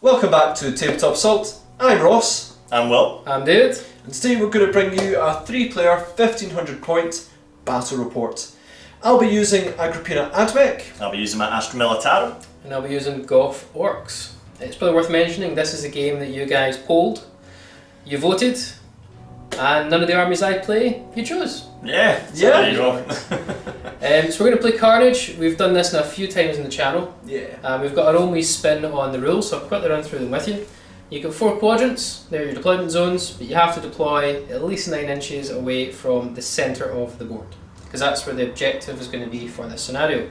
Welcome back to Tabletop Assault. I'm Ross. I'm Will. I'm David. And today we're going to bring you a 3-player 1500 point battle report. I'll be using Agrippina Ad Mech. I'll be using my Astra Militarum. And I'll be using Goth Orks. It's probably worth mentioning this is a game that you guys polled, you voted, and none of the armies I play you chose. Yeah. There you go. So we're going to play Carnage. We've done this now a few times in the channel. Yeah. We've got our own wee spin on the rules, so I'll quickly run through them with you. You've got 4 quadrants, they're your deployment zones, but you have to deploy at least 9 inches away from the centre of the board, because that's where the objective is going to be for this scenario.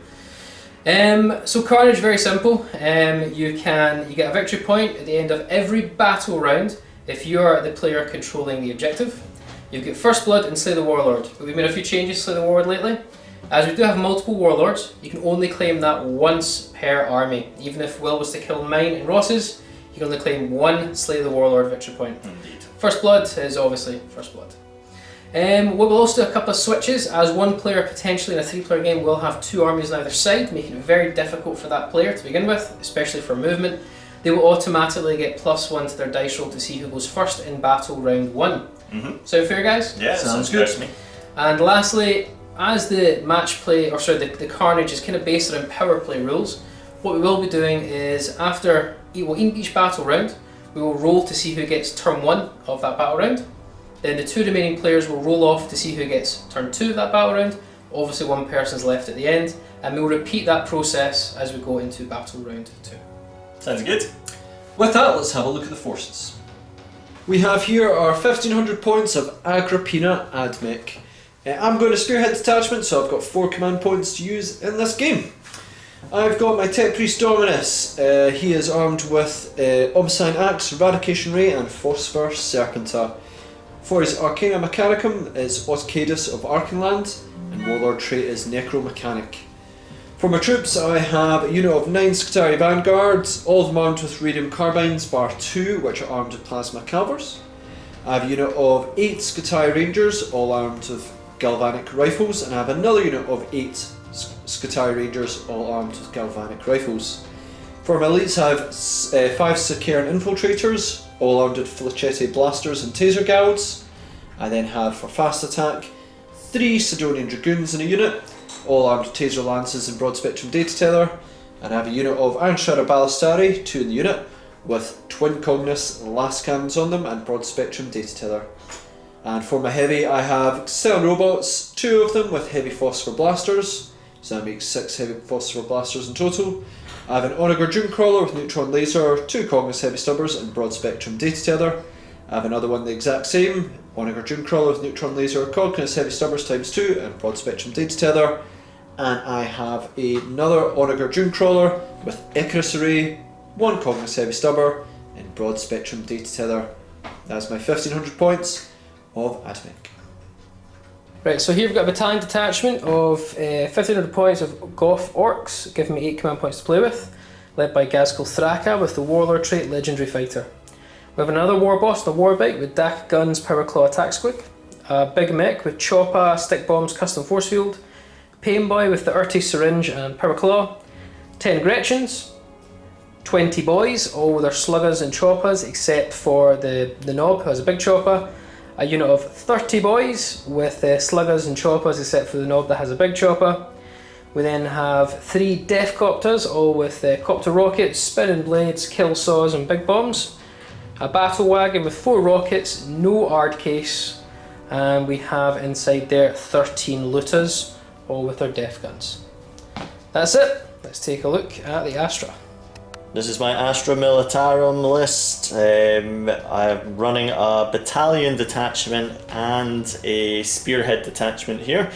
So Carnage, very simple. You get a victory point at the end of every battle round if you're the player controlling the objective. You get First Blood and Slay the Warlord, but we've made a few changes to Slay the Warlord lately. As we do have multiple warlords, you can only claim that once per army. Even if Will was to kill mine and Ross's, you can only claim 1 Slay the Warlord victory point. Indeed. First Blood is obviously First Blood. We'll also do a couple of switches, as one player potentially in a 3-player game will have 2 armies on either side, making it very difficult for that player to begin with, especially for movement. They will automatically get +1 to their dice roll to see who goes first in battle round 1. Sound fair, guys? Yeah, Sounds good to me. And lastly, as the match play, or sorry, the Carnage is kind of based around power play rules, what we will be doing is after each battle round, we will roll to see who gets turn 1 of that battle round. Then the 2 remaining players will roll off to see who gets turn 2 of that battle round. Obviously 1 person's left at the end, and we'll repeat that process as we go into battle round 2. Sounds good. With that, let's have a look at the forces. We have here our 1500 points of Agrippina Ad Mech. I'm going to spearhead detachment, so I've got 4 command points to use in this game. I've got my Tech Priest Dominus. He is armed with Obscene Axe, Eradication Ray and Phosphor Serpenta. For his Arcana Mechanicum is Oscadus of Archenland, and Warlord trait is Necromechanic. For my troops, I have a unit of 9 Scutari Vanguards, all of them armed with Radium Carbines, bar 2, which are armed with Plasma Calvers. I have a unit of 8 Scutari Rangers, all armed with Galvanic Rifles, and I have another unit of 8 Scutari Rangers, all armed with Galvanic Rifles. For my elites, I have 5 Sacaran Infiltrators, all armed with Flechette Blasters and Taser Gauds. I then have, for fast attack, 3 Sidonian Dragoons in a unit, all armed with Taser Lances and Broad Spectrum Data Tether. And I have a unit of Iron Shadow Ballistari, 2 in the unit, with Twin Cognus Last Cannons on them and Broad Spectrum Data Tether. And for my heavy, I have 7 robots, 2 of them with Heavy Phosphor Blasters, so that makes 6 Heavy Phosphor Blasters in total. I have an Onager Dunecrawler with Neutron Laser, 2 Cognus Heavy Stubbers and Broad Spectrum Data Tether. I have another one the exact same, Onager Dunecrawler with Neutron Laser, Cognus Heavy Stubbers ×2 and Broad Spectrum Data Tether. And I have another Onager Dunecrawler with Icarus Array, 1 Cognus Heavy Stubber and Broad Spectrum Data Tether. That's my 1500 points of Ad Mech. Right, so here we've got a battalion detachment of 1500 points of Goth Orks, giving me 8 command points to play with, led by Gazkul Thraka with the Warlord trait Legendary Fighter. We have another war boss, the Warbite, with Dak Guns, Power Claw, Attack Squig, a Big Mech with Choppa, Stick Bombs, Custom Force Field, Pain Boy with the Urti Syringe and Power Claw, 10 Gretchens, 20 boys, all with their Sluggers and Choppas, except for the Knob, who has a big Choppa. A unit of 30 boys with Sluggers and Choppas, except for the Knob that has a big Choppa. We then have 3 Death Copters, all with Copter Rockets, Spinning Blades, Kill Saws and Big Bombs. A Battle Wagon with 4 rockets, no Ard Case, and we have inside there 13 Looters, all with their Death Guns. That's it. Let's take a look at the Astra. This is my Astra Militarum list. I'm running a battalion detachment and a spearhead detachment here.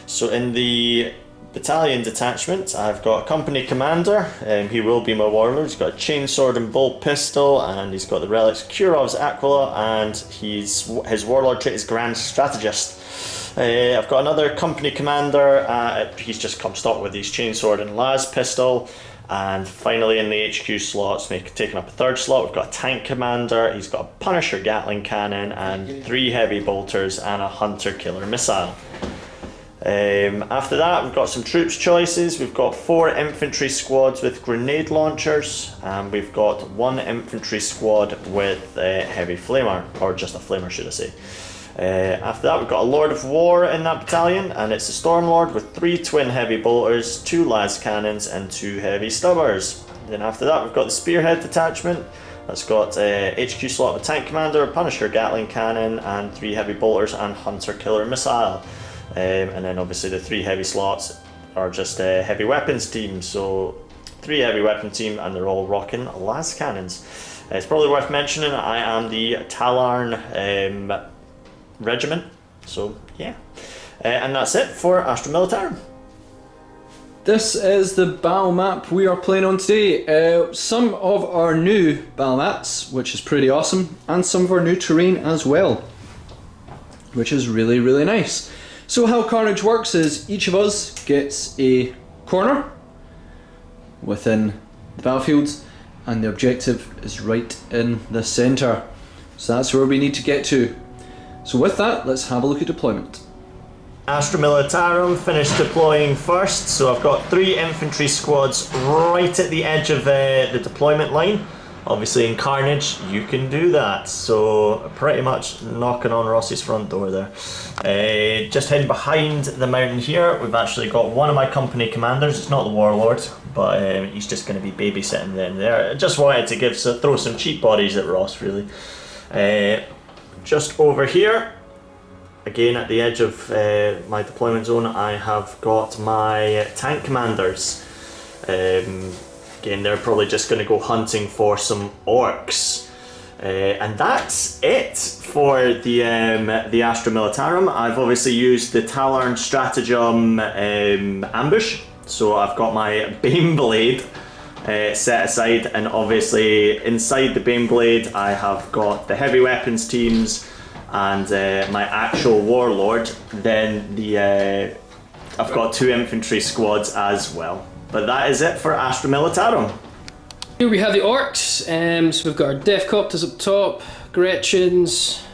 So in the battalion detachment, I've got a company commander. He will be my warlord. He's got a chainsword and bolt pistol, and he's got the relics Kurov's Aquila, and his warlord trait is Grand Strategist. I've got another company commander. He's just come stock with his chainsword and las pistol. And finally in the HQ slots, taking up a 3rd slot, we've got a tank commander. He's got a Punisher Gatling cannon and 3 heavy bolters and a Hunter Killer missile. After that, we've got some troops choices. We've got 4 infantry squads with grenade launchers, and we've got 1 infantry squad with heavy flamer, or just a flamer should I say. After that, we've got a Lord of War in that battalion, and it's a Stormlord with 3 twin heavy bolters, 2 las cannons and 2 heavy stubbers. Then after that, we've got the Spearhead detachment. That's got HQ slot of a tank commander, Punisher Gatling cannon, and 3 heavy bolters and Hunter Killer missile. And then obviously the 3 heavy slots are just a heavy weapons team, so 3 heavy weapon team, and they're all rocking las cannons. It's probably worth mentioning I am the Talarn regiment, so yeah. And that's it for Astra Militarum. This is the battle map we are playing on today. Some of our new battle maps, which is pretty awesome, and some of our new terrain as well, which is really, really nice. So how Carnage works is each of us gets a corner within the battlefield, and the objective is right in the centre. So that's where we need to get to. So with that, let's have a look at deployment. Astra Militarum finished deploying first, so I've got 3 infantry squads right at the edge of the deployment line. Obviously in Carnage you can do that, so pretty much knocking on Rossi's front door there. Just hidden behind the mountain here, we've actually got one of my company commanders. It's not the Warlord, but he's just going to be babysitting them there. I just wanted to throw some cheap bodies at Ross really. Just over here, again at the edge of my deployment zone, I have got my tank commanders. Again, they're probably just going to go hunting for some orcs. And that's it for the Astra Militarum. I've obviously used the Talarn Stratagem ambush. So I've got my Baneblade set aside, and obviously inside the Baneblade I have got the heavy weapons teams and my actual Warlord. Then I've got 2 infantry squads as well. But that is it for Astra Militarum. Here we have the Orks, so we've got our Deathcopters up top, Gretchens,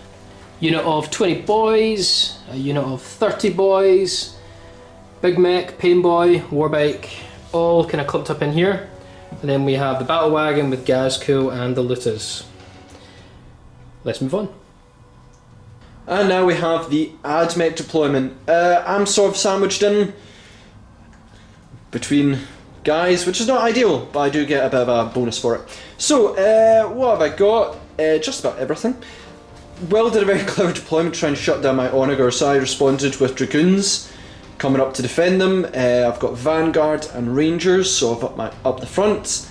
unit of 20 boys, a unit of 30 boys, Big Mech, Painboy, Warbike, all kind of clumped up in here. And then we have the Battle Wagon with Gazcool and the Looters. Let's move on. And now we have the Ad Mech deployment. I'm sort of sandwiched in between guys, which is not ideal, but I do get a bit of a bonus for it. So, what have I got? Just about everything. Will did a very clever deployment trying to shut down my Onager, so I responded with Dragoons coming up to defend them. I've got Vanguard and Rangers, so I've up the front.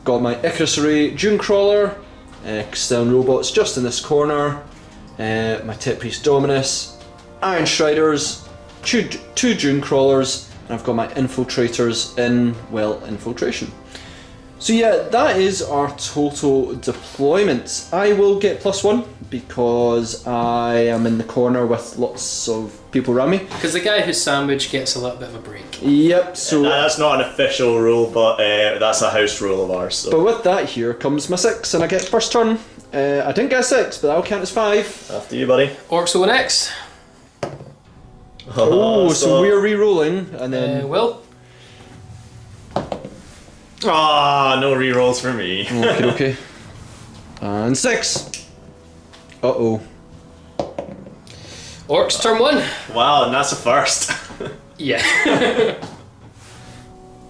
Got my Icarus Array Dune Crawler, Castellan Robots just in this corner, my Tech Priest Dominus, Iron Striders, two Dune Crawlers, and I've got my infiltrators in, well, infiltration. So yeah, that is our total deployment. I will get +1 because I am in the corner with lots of people around me. Because the guy who's sandwiched gets a little bit of a break. Yep, so... That's not an official rule, but that's a house rule of ours. So. But with that, here comes my 6, and I get first turn. I didn't get a 6, but that'll count as 5. After you, buddy. Orcs will go next. So we're re-rolling, and then... Will. Ah, no re-rolls for me. Okay. And 6. Uh-oh. Orcs, turn 1. Wow, and that's a first. Yeah.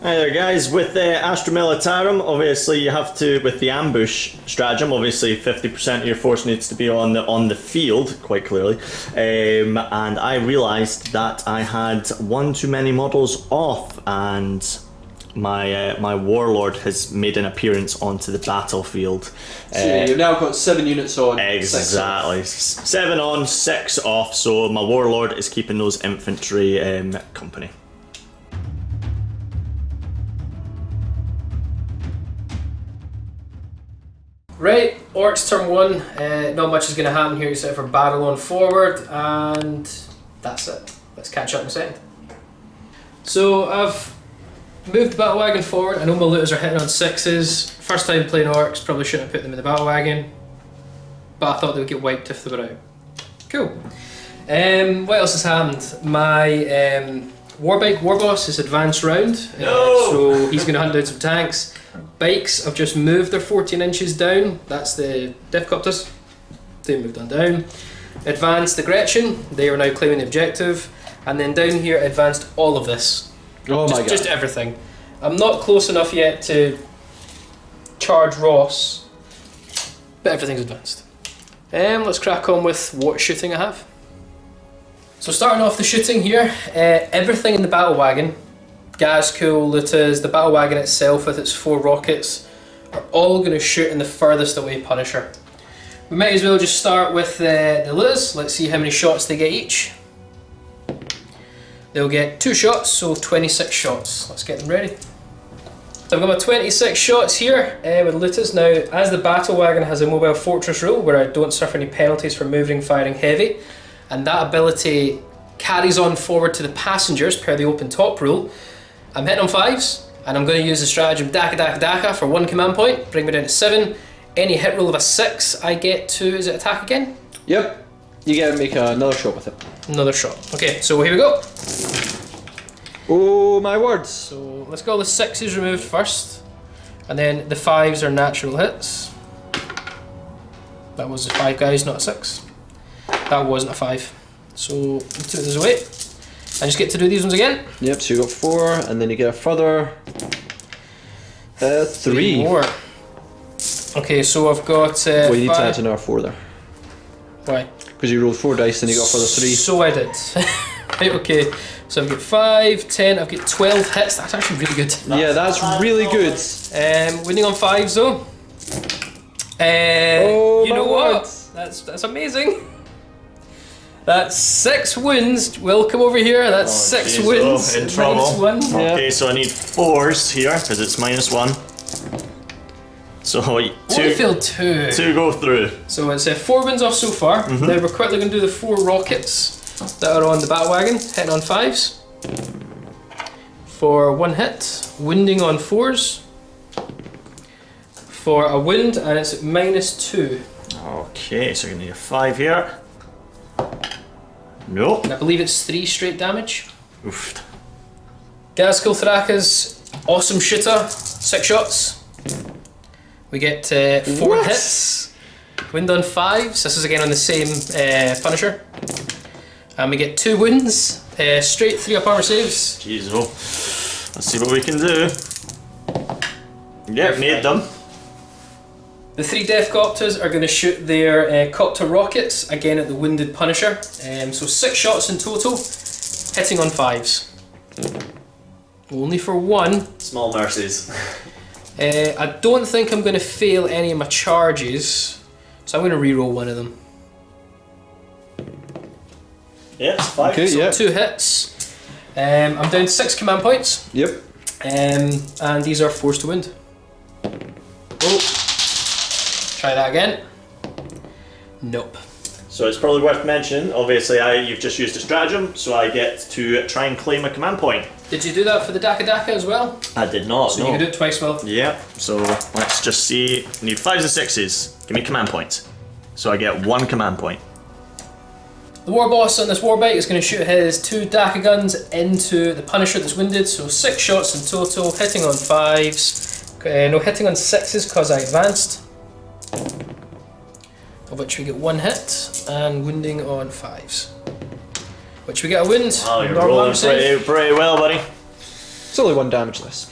Hi there guys, with Astra Militarum, obviously you have to, with the ambush stratagem, obviously 50% of your force needs to be on the field, quite clearly, and I realised that I had one too many models off, and my Warlord has made an appearance onto the battlefield. So you've now got 7 units on, Exactly, 7 on, 6 off, so my Warlord is keeping those infantry company. Right, Orcs turn 1. Not much is going to happen here except for battle on forward, and that's it. Let's catch up in a second. So I've moved the battle wagon forward. I know my looters are hitting on 6s. First time playing Orcs, probably shouldn't have put them in the battle wagon, but I thought they would get wiped if they were out. Cool. What else has happened? My Warbike Warboss is advanced round, so he's going to hunt down some tanks. Bikes have just moved their 14 inches down. That's the Deathcopters. They moved on down. Advanced the Gretchen. They are now claiming the objective. And then down here, advanced all of this. Oh my god. Just everything. I'm not close enough yet to charge Ross, but everything's advanced. Let's crack on with what shooting I have. So starting off the shooting here, everything in the battle wagon, Gazkul, Lutas, the battle wagon itself with its 4 rockets, are all going to shoot in the furthest away Punisher. We might as well just start with the Lutas. Let's see how many shots they get each. They'll get 2 shots, so 26 shots. Let's get them ready. So I've got my 26 shots here with Lutas. Now, as the battle wagon has a mobile fortress rule where I don't suffer any penalties for moving, firing heavy, and that ability carries on forward to the passengers per the open top rule, I'm hitting on 5s, and I'm going to use the stratagem Daka Daka Daka for 1 command point, bring me down to 7. Any hit roll of a 6, I get to, is it attack again? Yep. You get to make another shot with it. Another shot. Okay, so here we go. Oh my words. So let's get all the 6s removed first, and then the 5s are natural hits. That was a 5, guys, not a 6. That wasn't a 5. So we'll take this away. I just get to do these ones again. Yep, so you got 4, and then you get a further 3 more. Okay, so I've got. Well, you need to 5. add another 4 there. Why? Because you rolled 4 dice and you got a further 3. So I did. Right, okay. So I've got 5, 10, I've got 12 hits. That's actually really good. Yeah, that's really good. Winning on 5s though. Oh, you know my what? words. That's amazing. That's 6 wins. Welcome over here. That's 6 geez, wins. in trouble. -1. Okay, so I need 4s here because it's -1. So Only 2 failed 2. go through. So it's 4 wins off so far. Now we're quickly going to do the 4 rockets that are on the battle wagon, hitting on 5s. For 1 hit, winding on 4s. For a wind, and it's at -2. Okay, so you're gonna need a 5 here. Nope. And I believe it's 3 straight damage. Oof. Gazkul Thraka's awesome shooter, 6 shots. We get 4 What? hits. Wind on 5s. This is again on the same Punisher. And we get 2 wins. Straight 3 up armor saves. Jeez, oh. Let's see what we can do. Yep, made them. The 3 Deathcopters are going to shoot their copter rockets again at the wounded Punisher. So 6 shots in total, hitting on 5s. Only for 1. Small mercies. I don't think I'm going to fail any of my charges, so I'm going to re-roll 1 of them. Yeah, it's 5. Okay, yeah. 2 hits. I'm down to 6 command points, Yep. and these are forced to wind. Oh, try that again. Nope. So it's probably worth mentioning, obviously you've just used a stratagem, so I get to try and claim a command point. Did you do that for the Daka Daka as well? I did not, So no. you can do it twice, well. Yeah, so let's just see. I need 5s and 6s. Give me command points. So I get 1 command point. The war boss on this warbike is going to shoot his 2 Daka guns into the Punisher that's wounded, so 6 shots in total, hitting on 5s. No, hitting on 6s because I advanced. Of which we get 1 hit, and wounding on 5s. Which we get a wound. Oh, you're normal rolling arm save. pretty well, buddy. It's only 1 damage less.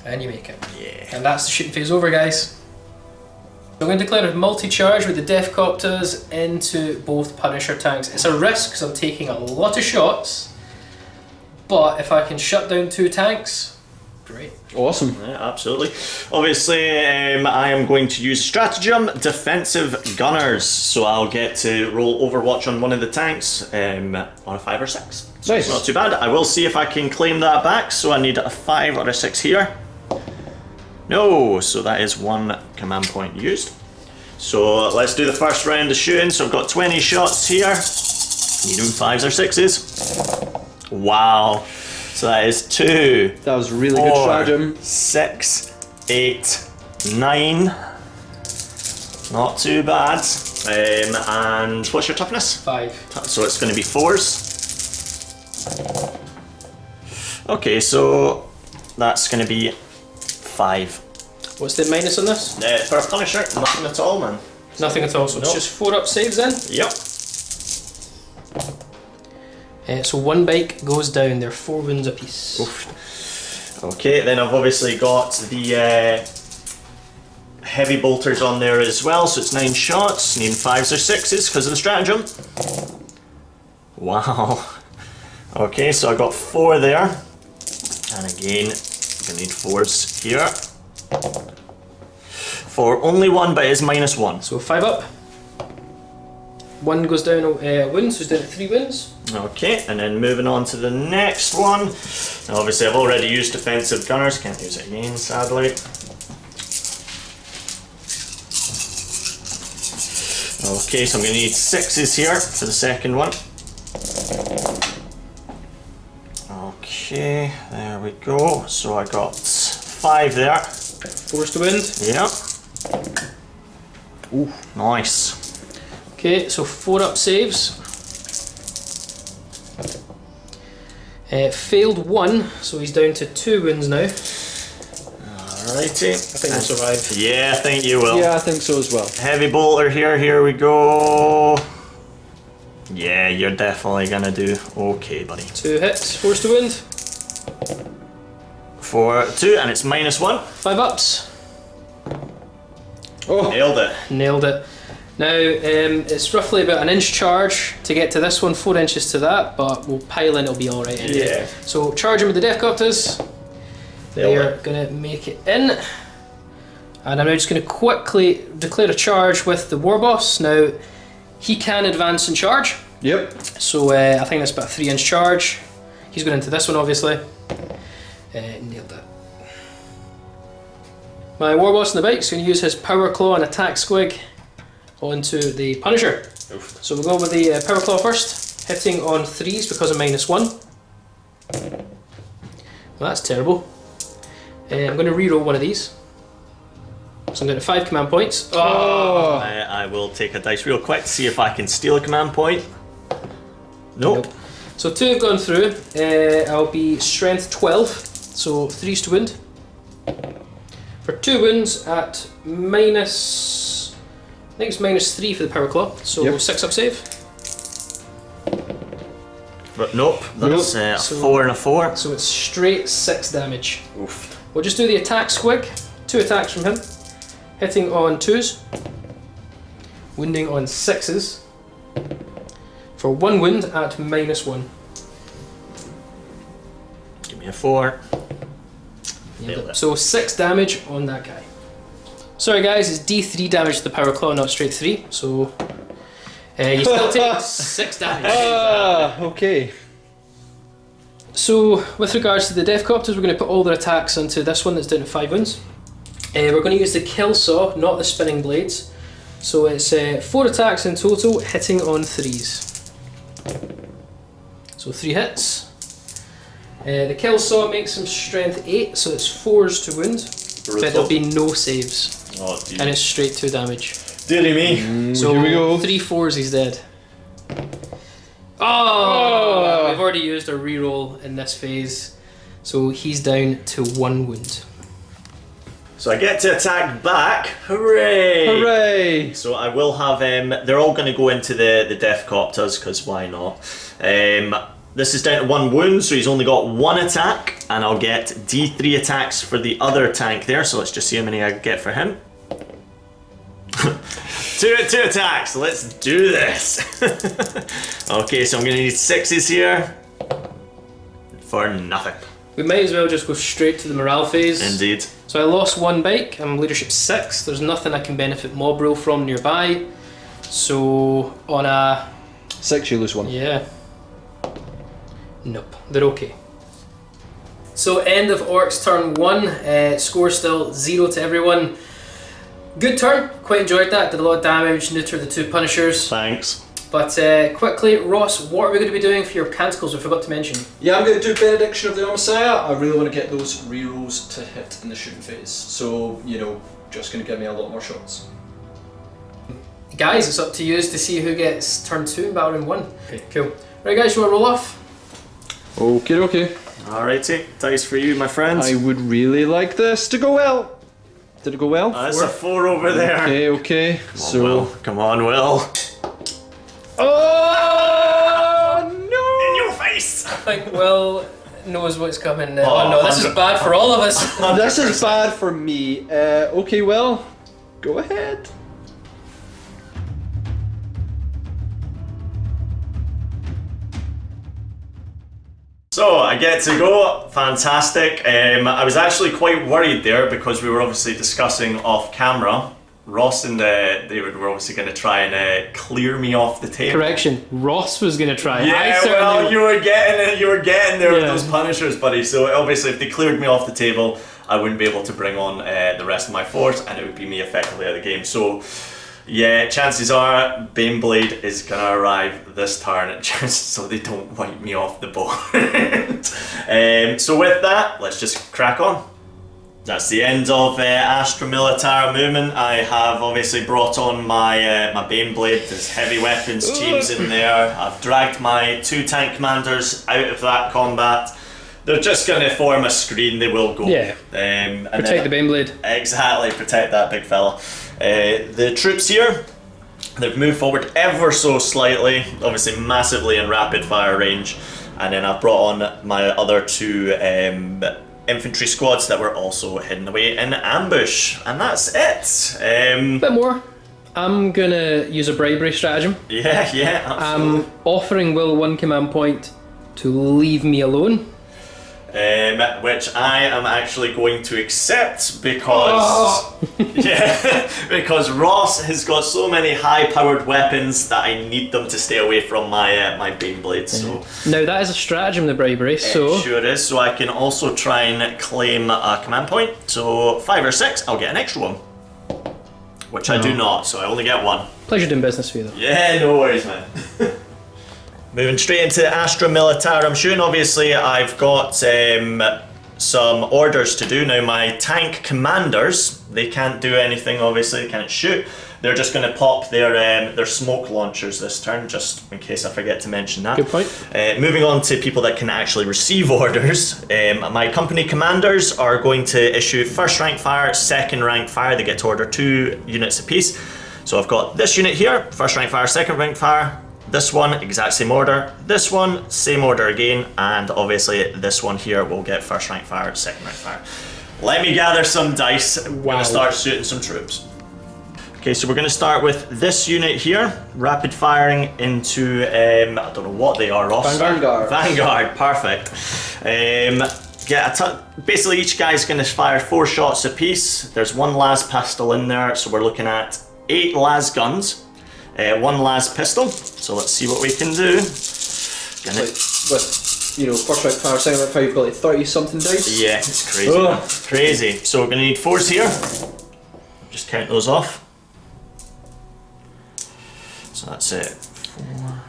And you make it. Yeah. And that's the shooting phase over, guys. So I'm going to declare a multi-charge with the Deathcopters into both Punisher tanks. It's a risk because I'm taking a lot of shots, but if I can shut down 2 tanks, great. Awesome. Yeah, absolutely. Obviously, I am going to use stratagem defensive gunners, so I'll get to roll Overwatch on one of the tanks on a 5 or 6. So Nice. it's not too bad. I will see if I can claim that back. So I need a 5 or a 6 here. No, so that is 1 command point used. So let's do the first round of shooting. So I've got 20 shots here. Need them 5s or 6s. Wow. So that is 2. That was really good 4, stratagem. 6, 8, 9. Not too bad. And what's your toughness? 5. So it's going to be 4s. Okay, so that's going to be 5. What's the minus on this? For a Punisher, nothing at all, man. Nothing at all, so it's Nope. just 4 up saves then. Yep. So 1 bike goes down, they're 4 wounds apiece. Oof. Okay, then I've obviously got the heavy bolters on there as well, so it's 9 shots, needing 5s or 6s because of the stratagem. Wow. Okay, so I got 4 there, and again, I'm gonna need 4s here. For only 1, but it is -1. So 5 up. 1 goes down a wound, so it's down to 3 wounds. Okay, and then moving on to the next one. Now obviously I've already used defensive gunners, can't use it again sadly. Okay, so I'm going to need 6s here for the second one. Okay, there we go. So I got 5 there. 4s to wound. Yeah. Ooh, nice. Okay, so 4 up saves. Failed 1, so he's down to 2 wounds now. Alrighty. I think he'll survive. Yeah, I think you will. Yeah, I think so as well. Heavy bolter here we go. Yeah, you're definitely gonna do okay, buddy. 2 hits, 4s to wound. For 2, and it's -1. 5 ups. Oh, Nailed it. Nailed it. Now, it's roughly about an inch charge to get to this one, 4 inches to that, but we'll pile in, it'll be alright anyway. Yeah. So, charging with the Deathcopters. Nailed They're it. going to make it in. And I'm now just going to quickly declare a charge with the Warboss. Now, he can advance and charge. yep. So, I think that's about a 3-inch charge. He's going into this one, obviously. Nailed it. My Warboss on the bike is going to use his Power Claw and Attack Squig onto the Punisher. Oof. So we'll go with the Power Claw first, hitting on 3s because of -1. Well, that's terrible. I'm going to reroll one of these. So I'm going to 5 command points. Oh! I will take a dice real quick to see if I can steal a command point. Nope. So 2 have gone through. I'll be strength 12, so 3s to wound. For 2 wounds at minus... I think it's -3 for the Power Claw, so Yep. 6 up save. But nope, that's a So- 4 and a 4. So it's straight 6 damage. Oof. We'll just do the attack squig. 2 attacks from him. Hitting on 2s. Wounding on 6s. For 1 wound at -1. Give me a 4. Nailed Nailed it. it. So 6 damage on that guy. Sorry guys, it's D3 damage to the Power Claw, not straight 3. So you still take 6 damage. Ah, okay. So with regards to the Deathcopters, we're going to put all their attacks into this one that's down to 5 wounds. We're going to use the Kill Saw, not the Spinning Blades. So it's 4 attacks in total, hitting on 3s. So 3 hits. The Kill Saw makes him strength 8, so it's 4s to wound. But there'll be no saves. Oh, And it's straight 2 damage. dearie me. So here we go. 3 4s, he's dead. Oh! We've already used our reroll in this phase. So he's down to 1 wound. So I get to attack back. Hooray! Hooray! So I will have they're all going to go into the Deathcopters because why not? This is down to 1 wound, so he's only got 1 attack, and I'll get D3 attacks for the other tank there. So let's just see how many I get for him. 2 attacks. Let's do this. Okay, so I'm going to need 6s here for nothing. We might as well just go straight to the morale phase. Indeed. So I lost 1 bike, I'm leadership 6. There's nothing I can benefit mob rule from nearby. So on a... 6, you lose 1. yeah. Nope, they're okay. So end of Orcs turn 1, score still 0 to everyone. Good turn, quite enjoyed that, did a lot of damage, neutered the 2 Punishers. Thanks. But quickly, Ross, what are we going to be doing for your canticles? I forgot to mention. Yeah, I'm going to do Benediction of the Messiah. I really want to get those rerolls to hit in the shooting phase. So, you know, just going to give me a lot more shots. Guys, it's up to you to see who gets turn 2 in battle room 1. Okay, cool. Right guys, you want to roll off? Okay. Alrighty, dice for you, my friends. I would really like this to go well. Did it go well? That's a 4 over there. Okay. Come on, Will. Oh no! In your face! I think Will knows what's coming now. Oh no, this is bad for all of us. 100%. This is bad for me. Okay, well, go ahead. So I get to go, fantastic. I was actually quite worried there because we were obviously discussing off camera. Ross and David were obviously going to try and clear me off the table. Correction, Ross was going to try. Yeah, well, you were getting there with those punishers, buddy. So obviously, if they cleared me off the table, I wouldn't be able to bring on the rest of my force, and it would be me effectively out of the game. So. Yeah, chances are Baneblade is gonna arrive this turn, just so they don't wipe me off the board. So with that, let's just crack on. That's the end of Astra Militarum movement. I have obviously brought on my my Baneblade. There's heavy weapons teams in there. I've dragged my 2 tank commanders out of that combat. They're just going to form a screen. They will go. Yeah. Protect the Baneblade. Exactly, protect that big fella. The troops here, they've moved forward ever so slightly, obviously massively in rapid fire range, and then I've brought on my other 2 infantry squads that were also hidden away in ambush, and that's it. Bit more. I'm gonna use a bribery stratagem. Yeah, absolutely. I'm offering Will 1 command point to leave me alone. Which I am actually going to accept because because Ross has got so many high-powered weapons that I need them to stay away from my my Baneblade. So now that is a stratagem, the bribery. So it sure is. So I can also try and claim a command point. So 5 or 6, I'll get an extra one, which I do not. So I only get 1. Pleasure doing business for you, though. Yeah, no worries, man. Moving straight into Astra Militarum shooting, obviously I've got some orders to do. Now my tank commanders, they can't do anything obviously, they can't shoot. They're just going to pop their smoke launchers this turn, just in case I forget to mention that. Good point. Moving on to people that can actually receive orders, my company commanders are going to issue 1st rank fire, 2nd rank fire. They get to order 2 units apiece. So I've got this unit here, 1st rank fire, 2nd rank fire. This one, exact same order. This one, same order again. And obviously this one here will get 1st rank fire, 2nd rank fire. Let me gather some dice. We're going to start shooting some troops. Okay, so we're going to start with this unit here. Rapid firing into, I don't know what they are, Ross. Vanguard, perfect. Basically each guy's going to fire 4 shots apiece. There's 1 las pistol in there, so we're looking at 8 las guns. 1 las pistol, so let's see what we can do. With 1st rank fire, 2nd rank fire, you've got like 30 something dice. Yeah, it's crazy. Crazy. So we're going to need 4s here. Just count those off. So that's it. 4.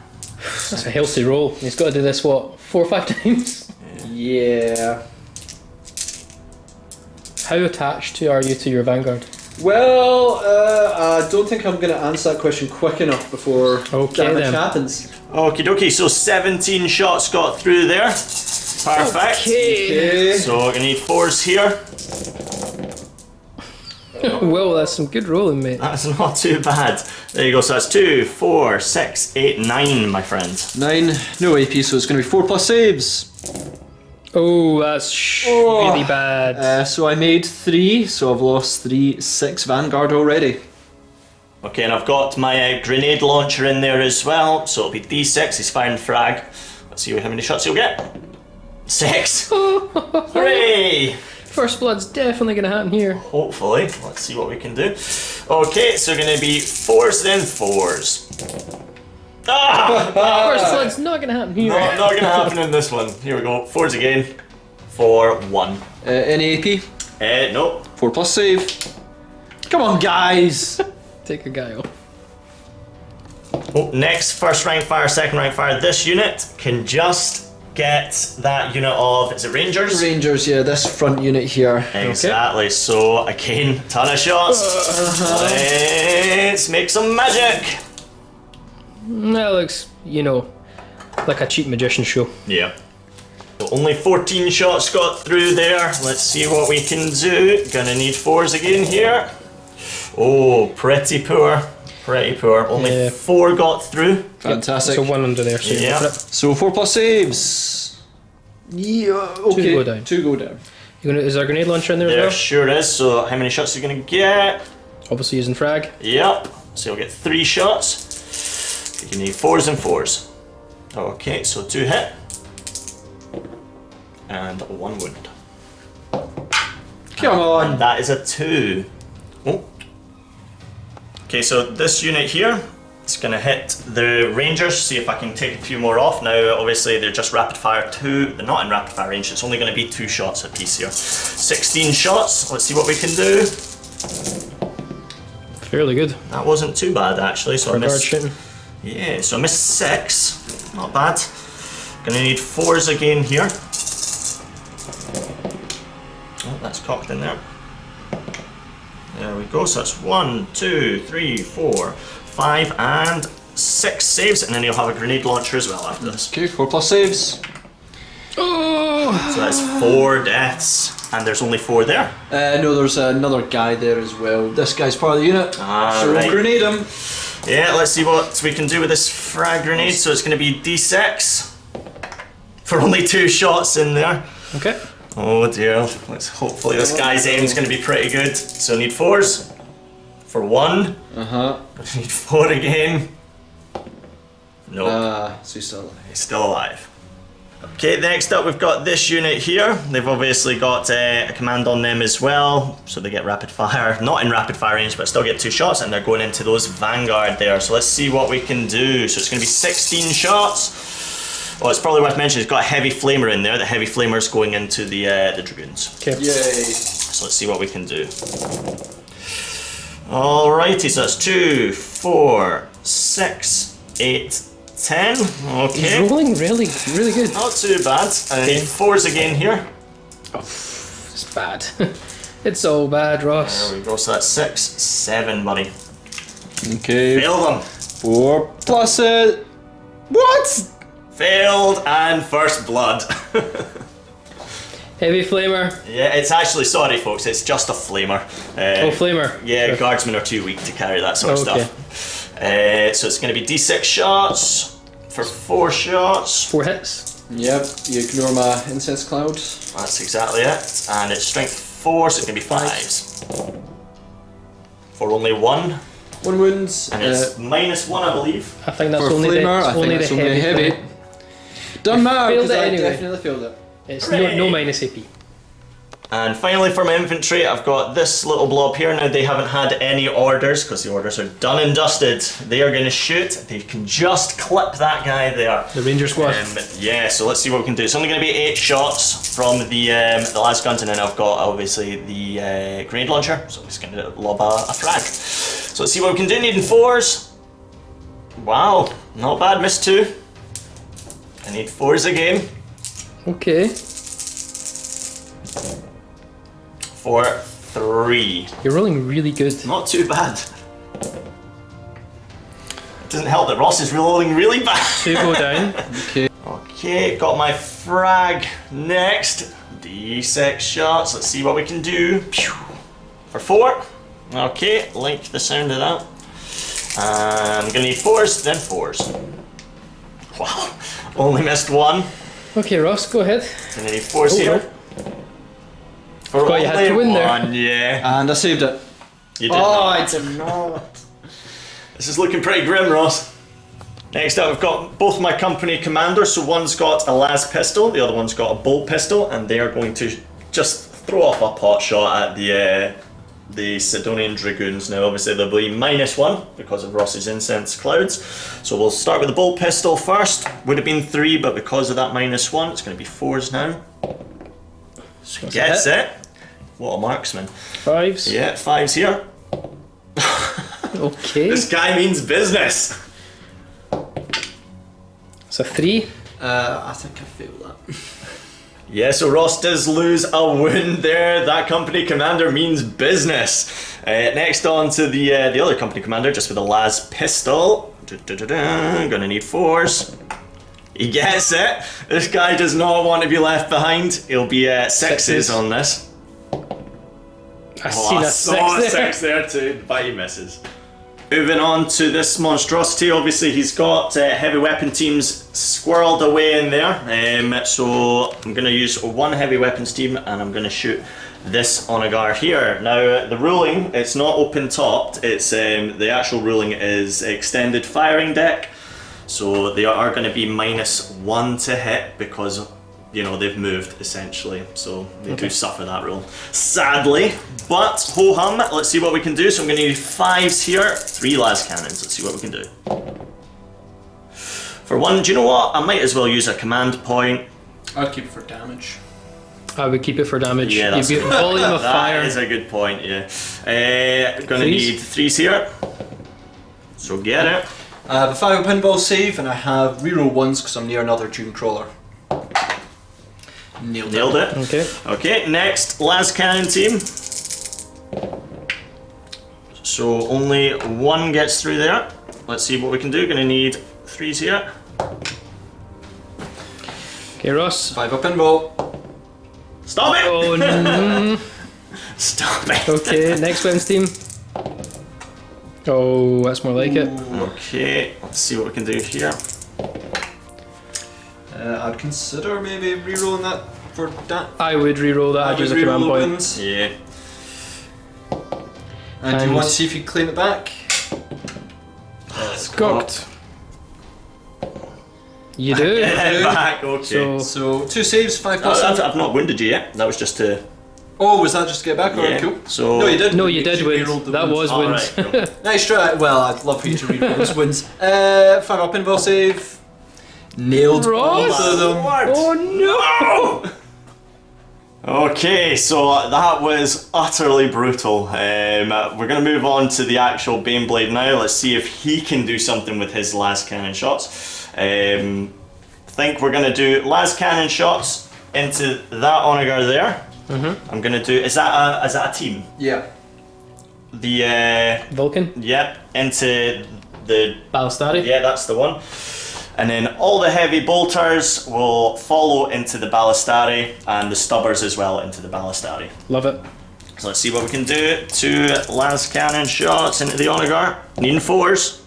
That's a healthy roll. He's got to do this, what, 4 or 5 times? Yeah. How attached are you to your Vanguard? Well, I don't think I'm going to answer that question quick enough before damage happens. Okie dokie, so 17 shots got through there. Perfect. Okay. So we're going to need 4s here. Well, that's some good rolling, mate. That's not too bad. There you go, so that's 2, 4, 6, 8, 9, my friend. 9, no AP, so it's going to be 4 plus saves. Oh, that's really bad. So I made 3, so I've lost 3, 6 Vanguard already. Okay, and I've got my grenade launcher in there as well, so it'll be D6, he's firing frag. Let's see how many shots he'll get. 6! Hooray! First blood's definitely going to happen here. Hopefully, let's see what we can do. Okay, so going to be 4s then 4s. First blood's not going to happen here. No, not going to happen in this one. Here we go, 4s again. 4, 1. Any AP? No. 4 plus save. Come on, guys! Take a guy off. Oh, next, 1st rank fire, 2nd rank fire. This unit can just get that unit of, is it Rangers? Rangers, yeah, this front unit here. Exactly, so again, ton of shots. Let's make some magic. That looks, you know, like a cheap magician show. Yeah. So only 14 shots got through there. Let's see what we can do. Gonna need 4s again here. Oh, pretty poor. Pretty poor. Only 4 got through. Fantastic. So 1 under there. So you go for it. So 4+ saves. Yeah, okay. 2 go down. 2 go down. Is there a grenade launcher in there There as sure is. So how many shots are you gonna get? well? Obviously using frag. Yep. So you'll get 3 shots. You need 4s and 4s. Okay, so 2 hit. And 1 wound. Come on. And that is a 2. Oh. Okay, so this unit here, it's gonna hit the Rangers, see if I can take a few more off. Now, obviously, they're just rapid fire 2, they're not in rapid fire range, it's only gonna be 2 shots a piece here. 16 shots, let's see what we can do. Fairly good. That wasn't too bad actually, so I For guard missed. shooting. Yeah, so I missed 6, not bad. Gonna need 4s again here. Oh, that's cocked in there. There we go, so that's 1, 2, 3, 4, 5, and 6 saves, and then you'll have a grenade launcher as well after this. Okay, 4+ saves. Oh! So that's 4 deaths, and there's only 4 there. No, there's another guy there as well. This guy's part of the unit. So right. we'll grenade him. Yeah, let's see what we can do with this frag grenade. So it's going to be D6 for only 2 shots in there. Okay. Oh dear, hopefully this guy's aim's going to be pretty good. So I need 4s for 1. I need 4 again. No, So he's still alive. he's still alive. Okay, next up we've got this unit here. They've obviously got a command on them as well, so they get rapid fire. Not in rapid fire range, but still get 2 shots, and they're going into those Vanguard there. So let's see what we can do. So it's going to be 16 shots. Oh, it's probably worth mentioning, it's got a heavy flamer in there. The heavy flamer is going into the Dragoons. Okay. Yay. So let's see what we can do. Alrighty, so that's 2, 4, 6, 8, 10. Okay. He's rolling really good. Not too bad. And I need 4s again here. Oh, it's bad. It's all bad, Ross. There we go, so that's 6, 7, buddy. Okay. Fail them. 4+ it. What? Failed and first blood. Heavy flamer. Yeah, it's actually, sorry folks, it's just a flamer. Flamer. Yeah, Sure. guardsmen are too weak to carry that sort of Okay. stuff. So it's going to be D6 shots for 4 shots. 4 hits. Yep, you ignore my incense cloud. That's exactly it. And it's strength 4, so it's going to be 5s. For only 1. 1 wound. And it's -1, I believe. I think that's For only flamer, the, I think only that's the only heavy. heavy. Doesn't matter, failed because it I anyway. definitely failed it. It's Hooray. no minus AP. And finally for my infantry, I've got this little blob here. Now they haven't had any orders, because the orders are done and dusted. They are going to shoot. They can just clip that guy there. The Ranger squad. Yeah, so let's see what we can do. It's only going to be 8 shots from the las guns, and then I've got obviously the grenade launcher, so I'm just going to lob a frag. So let's see what we can do. Needing 4s. Wow, not bad, missed 2. I need 4s again. Okay. For 3. You're rolling really good. Not too bad. It doesn't help that Ross is rolling really bad. 2 go down. Okay, got my frag next. D6 shots, let's see what we can do. Pew. For 4. Okay, like the sound of that. I'm gonna need 4s, then 4s. Wow, only missed 1. Okay, Ross, go ahead. Gonna need 4s here. For Forgot you had to only win there. 1, yeah. And I saved it. You did Oh, not. I did not. This is looking pretty grim, Ross. Next up, we've got both my company commanders. So one's got a las pistol, the other one's got a bolt pistol, and they are going to just throw off a pot shot at the Sidonian Dragoons. Now, obviously, they'll be -1 because of Ross's incense clouds. So we'll start with the bolt pistol first. Would have been 3, but because of that -1, it's going to be 4s now. So he gets it. What a marksman. 5s. Yeah, 5s here. Okay. This guy means business. It's a 3. I think I failed that. Yeah, so Ross does lose a wound there. That company commander means business. Next on to the other company commander, just with a las pistol. Gonna need 4s. He gets it. This guy does not want to be left behind. He'll be 6s on this. I seen a saw a 6 there. 6 there too, but he misses. Moving on to this monstrosity, obviously he's got heavy weapon teams squirreled away in there. So I'm going to use one heavy weapons team and I'm going to shoot this onagar here. Now the ruling, it's not open topped, it's the actual ruling is extended firing deck. So they are going to be -1 to hit because, you know, they've moved essentially, so they do suffer that rule, sadly. But ho hum, let's see what we can do. So I'm going to need 5s here, 3 las cannons. Let's see what we can do. For one, do you know what? I might as well use a command point. I'd keep it for damage. I would keep it for damage. Yeah, that's You'd be volume of fire. That is a good point. Yeah. Going to need 3s here. So get it. I have a 5 pinball save and I have reroll 1s because I'm near another Doom Crawler. Nailed it. Okay. Okay, next las cannon team. So only 1 gets through there. Let's see what we can do. Gonna need 3s here. Okay, Ross. 5 up pinball. Stop it! Oh no. Stop it. Okay, next weapons team. Oh, that's more like it. Okay, let's see what we can do here. I'd consider maybe rerolling that for that. I would reroll that. I'd use a command point. Wins. Yeah. And do you want to see if you claim it back? Cocked. You do. Get back, okay. So 2 saves, 5 plus. I've not wounded you yet. That was just to... Oh, was that just to get back? Yeah. Alright, cool. So... No, you did. No, you did win. rerolled the That wins. was wins. Alright, cool. Nice try. Well, I'd love for you to reroll those wins. 5 up pinball save. Nailed Ross? both of them. Oh no! Okay, so that was utterly brutal. We're going to move on to the actual Baneblade now. Let's see if he can do something with his las cannon shots. I think we're going to do las cannon shots into that onagar there. I'm going to do... Is that a team? Yeah. The... Vulcan? Yep, into the... Ballistari? Yeah, that's the one. And then all the heavy bolters will follow into the ballistari and the stubbers as well into the ballistari. Love it. So let's see what we can do. 2 las cannon shots into the onagar. Needing 4s.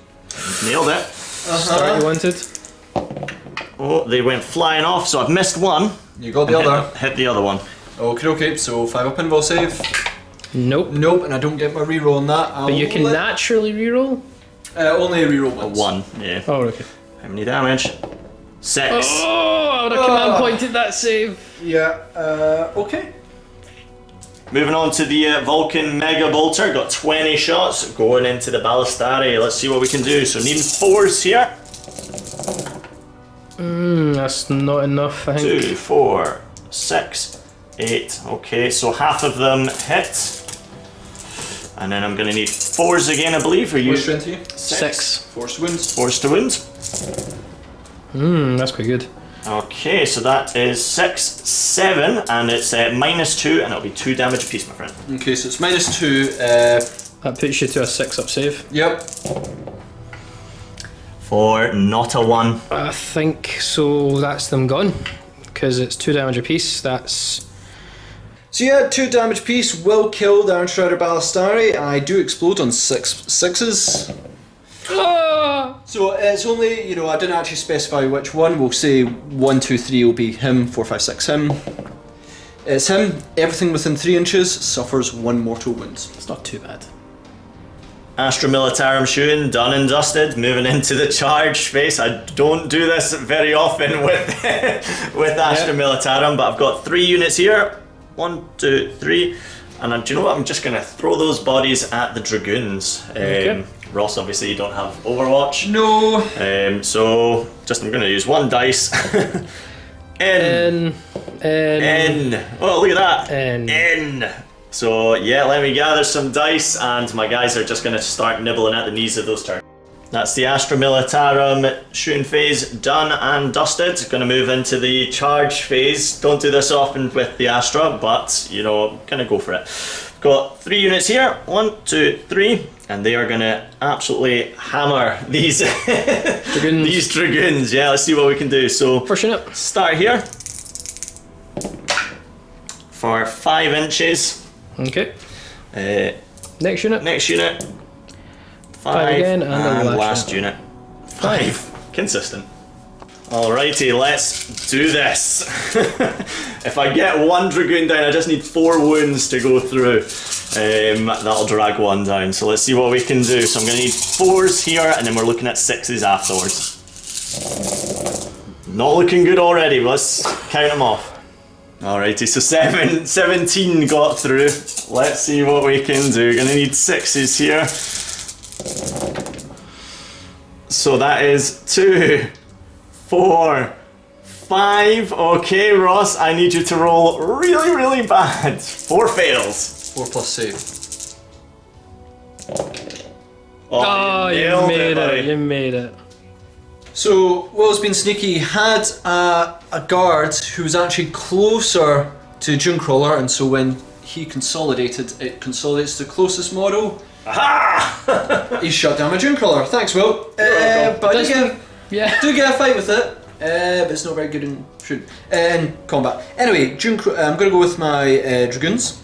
Nailed it. Start you wanted. Oh, they went flying off, so I've missed one. You got the other. Hit the other one. Okay, so 5 up pinball save. Nope. Nope, and I don't get my reroll on that. But you can naturally reroll? Only a reroll A once. 1, yeah. Oh, okay. How many damage? 6. Oh, I would have command pointed that save. Yeah, okay. Moving on to the Vulcan Mega Bolter. Got 20 shots going into the ballistari. Let's see what we can do. So needing 4s here. That's not enough, I think. 2, 4, 6, 8. Okay, so half of them hit. And then I'm going to need 4s again, I believe. Are you? What strength are you? 6. Force wins. 4s to wound. That's quite good. Okay, so that is 6, 7, and it's -2, and it'll be 2 damage apiece, my friend. Okay, so it's -2. That puts you to a 6-up save. Yep. For not a 1. I think so. That's them gone. Because it's 2 damage apiece. That's. So yeah, 2 damage piece will kill the Iron Shredder Ballistari. I do explode on 6s. Ah! So it's only, you know, I didn't actually specify which one. We'll say 1, 2, 3 will be him, 4, 5, 6 him. It's him. Everything within 3 inches suffers 1 mortal wound. It's not too bad. Astra Militarum shooting, done and dusted. Moving into the charge phase. I don't do this very often with Astra Militarum, but I've got 3 units here. 1, 2, 3. And do you know what? I'm just going to throw those bodies at the Dragoons. Okay. Ross, obviously you don't have Overwatch. No. So I'm going to use 1 dice. N. Oh, look at that. N. So yeah, let me gather some dice, and my guys are just going to start nibbling at the knees of those turtles. That's the Astra Militarum shooting phase done and dusted. Going to move into the charge phase. Don't do this often with the Astra, but you know, kind of go for it. Got 3 units here. 1, 2, 3, and they are going to absolutely hammer these Dragoons. these dragoons. Yeah, let's see what we can do. So First unit. start here for 5 inches. Okay. Next unit. 5 again, and the last unit. 5. Consistent. Alrighty, let's do this. If I get 1 dragoon down, I just need 4 wounds to go through. That'll drag 1 down. So let's see what we can do. So I'm going to need 4s here, and then we're looking at 6s afterwards. Not looking good already, but let's count them off. Alrighty, so 17 got through. Let's see what we can do. Gonna need 6s here. So that is 2, 4, 5. Okay, Ross, I need you to roll really, really bad. 4 fails. 4 plus save. Oh, you nailed made buddy. it. You made it. So, Will's been sneaky. He had a guard who was actually closer to Junecrawler, and so when he consolidated, it consolidates the closest model. Aha! He shut down my Junecrawler. Thanks, Will. welcome. But I Does Yeah. do get a fight with it, but it's not very good in shooting. In combat. Anyway, I'm going to go with my Dragoons.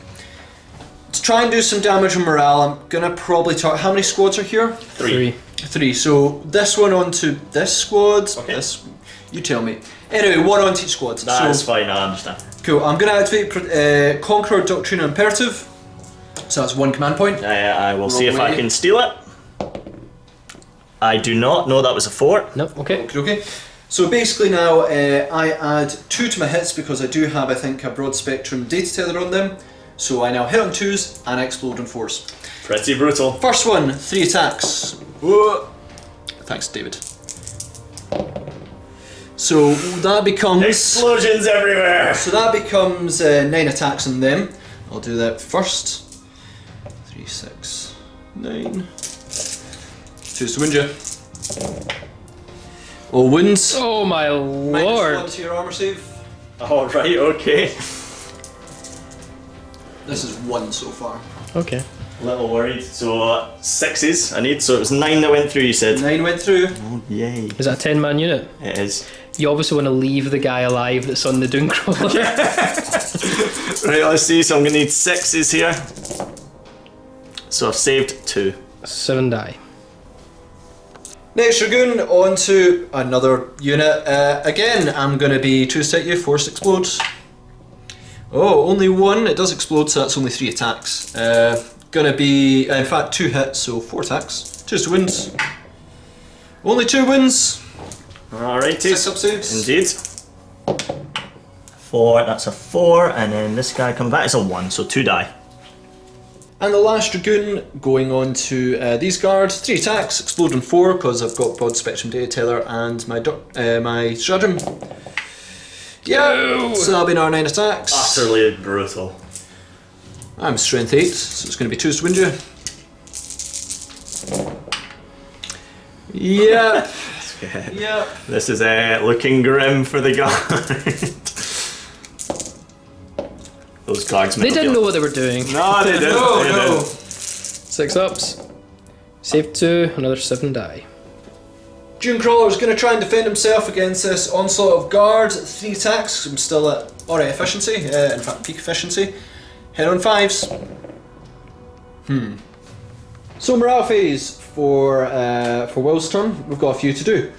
To try and do some damage on morale, I'm going to probably target... How many squads are here? 3. 3. So this one onto this squad. Okay. This, you tell me. Anyway, 1 onto each squad. That's So fine, I understand. cool. I'm going to activate Conqueror Doctrine Imperative. So that's 1 command point. I will see if I away. can steal it. I do not. No, that was a 4. No. Okay. Okay. So basically now I add 2 to my hits because I do have, I think, a broad spectrum data teller on them. So I now hit on 2s and explode on 4s. Pretty brutal. First one, 3 attacks. Whoa. Thanks, David. So that becomes... Explosions everywhere! So that becomes 9 attacks on them. I'll do that first. 3, 6, 9. 2s to wound you. All wounds. Oh my Minus lord. 1 to your armor save. Alright, okay. This is 1 so far. Okay. Little worried. So 6s I need. So it was 9 that went through, you said? 9 went through. Oh, yay. Is that a 10-man unit? It is. You obviously want to leave the guy alive that's on the Dunecrawler. Right, let's see. So I'm going to need 6s here. So I've saved 2. 7 die. Next Dragoon, on to another unit. Again, I'm going to be 2s to hit you, 4s to explode. Oh, only 1. It does explode, so that's only 3 attacks. Gonna be, in fact, 2 hits, so 4 attacks. 2s to wounds. Only 2 wins. Alrighty. 6 up saves. Indeed. 4, that's a 4, and then this guy comes back, it's a 1, so 2 die. And the last Dragoon, going on to these guards. 3 attacks, explode on 4, because I've got broad spectrum data teller and my stratagem. Yeah, so that'll be our 9 attacks. Utterly brutal. I'm strength 8, so it's going to be 2s to wound you. Yep. Yep. This is looking grim for the guard. Those guards. They didn't know what they were doing. No, they didn't. No, they no. didn't. 6 ups. Save 2, another 7 die. Junecrawler's going to try and defend himself against this onslaught of guard. 3 attacks. I'm still at alright efficiency. In fact, peak efficiency. Hit on 5s. So morale phase for Will's turn. We've got a few to do.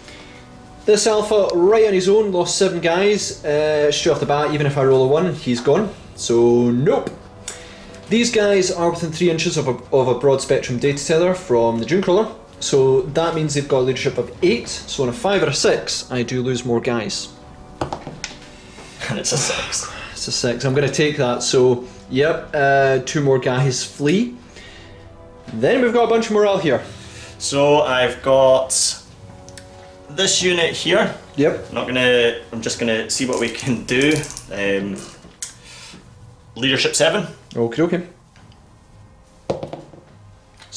This alpha, right on his own, lost 7 guys. Straight off the bat, even if I roll a 1, he's gone. So nope. These guys are within 3 inches of a broad spectrum data teller from the Junecrawler. So that means they've got a leadership of 8. So on a 5 or a 6, I do lose more guys. And it's a 6. It's a 6. I'm going to take that. So yep, 2 more guys flee. Then we've got a bunch of morale here. So I've got this unit here. Yep. I'm just gonna see what we can do. Leadership 7. Okay, okay.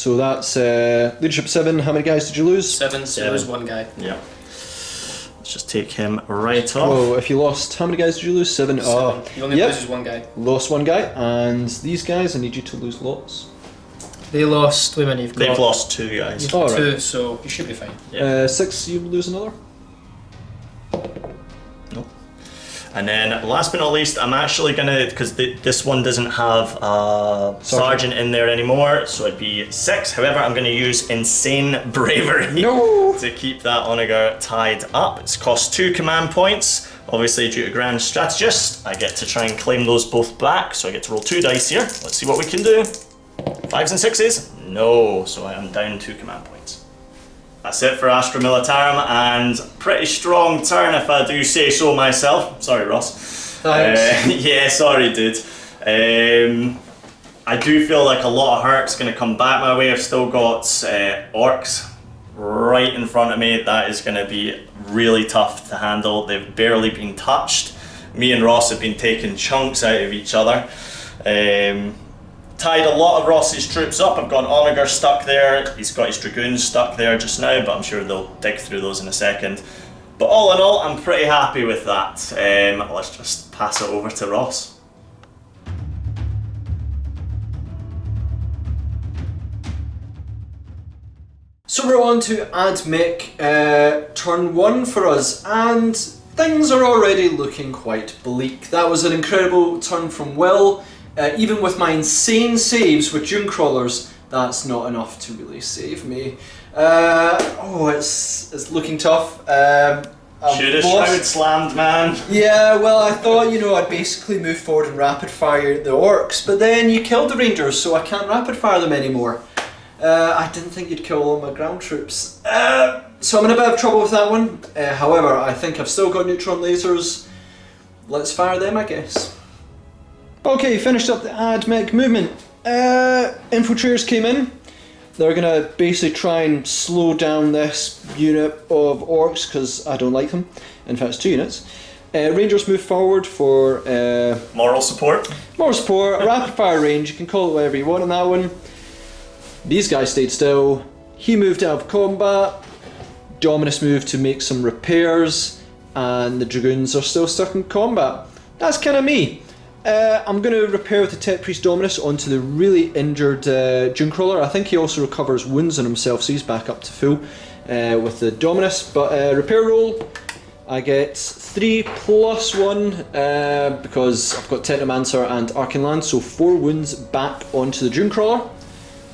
So that's leadership 7. How many guys did you lose? 7, so there's one guy. Yeah. Let's just take him right off. Oh, if you lost, how many guys did you lose? 7. Oh, You only loses one guy. lost one guy. And these guys, I need you to lose lots. They lost. Wait a minute, you've got. They've lost 2 guys. You've got Oh, 2, right. so you should be fine. Yeah. 6, you lose another. No. And then last but not least, I'm actually gonna, because this one doesn't have a sergeant in there anymore, so it'd be 6. However, I'm gonna use insane bravery to keep that onager tied up. It's cost 2 command points. Obviously, due to grand strategist, I get to try and claim those both back. So I get to roll 2 dice here. Let's see what we can do. 5s and 6s? No, so I am down 2 command points. That's it for Astra Militarum, and pretty strong turn if I do say so myself. Sorry, Ross. Thanks. Yeah, sorry, dude. I do feel like a lot of hurt's going to come back my way. I've still got Orks right in front of me. That is going to be really tough to handle. They've barely been touched. Me and Ross have been taking chunks out of each other. Tied a lot of Ross's troops up. I've got an onager stuck there. He's got his dragoons stuck there just now, but I'm sure they'll dig through those in a second. But all in all, I'm pretty happy with that. Let's just pass it over to Ross. So we're on to Ad Mech, turn 1 for us, and things are already looking quite bleak. That was an incredible turn from Will. Even with my insane saves with Dune Crawlers, that's not enough to really save me. It's looking tough. Should have shroud slammed, man. Yeah, well, I thought, I'd basically move forward and rapid fire the Orks, but then you killed the Rangers, so I can't rapid fire them anymore. I didn't think you'd kill all my ground troops. So I'm in a bit of trouble with that one. However, I think I've still got neutron lasers. Let's fire them, I guess. Okay, finished up the Ad Mech movement. Infiltrators came in. They're gonna basically try and slow down this unit of Orks because I don't like them. In fact, it's 2 units. Rangers move forward for Moral support. rapid fire range. You can call it whatever you want on that one. These guys stayed still. He moved out of combat. Dominus moved to make some repairs, and the Dragoons are still stuck in combat. That's kind of me. I'm going to repair with the Tech Priest Dominus onto the really injured Dune Crawler. I think he also recovers wounds on himself, so he's back up to full with the Dominus. But repair roll, I get 3 plus 1 because I've got Technomancer and Arcane Land, so 4 wounds back onto the Dune Crawler,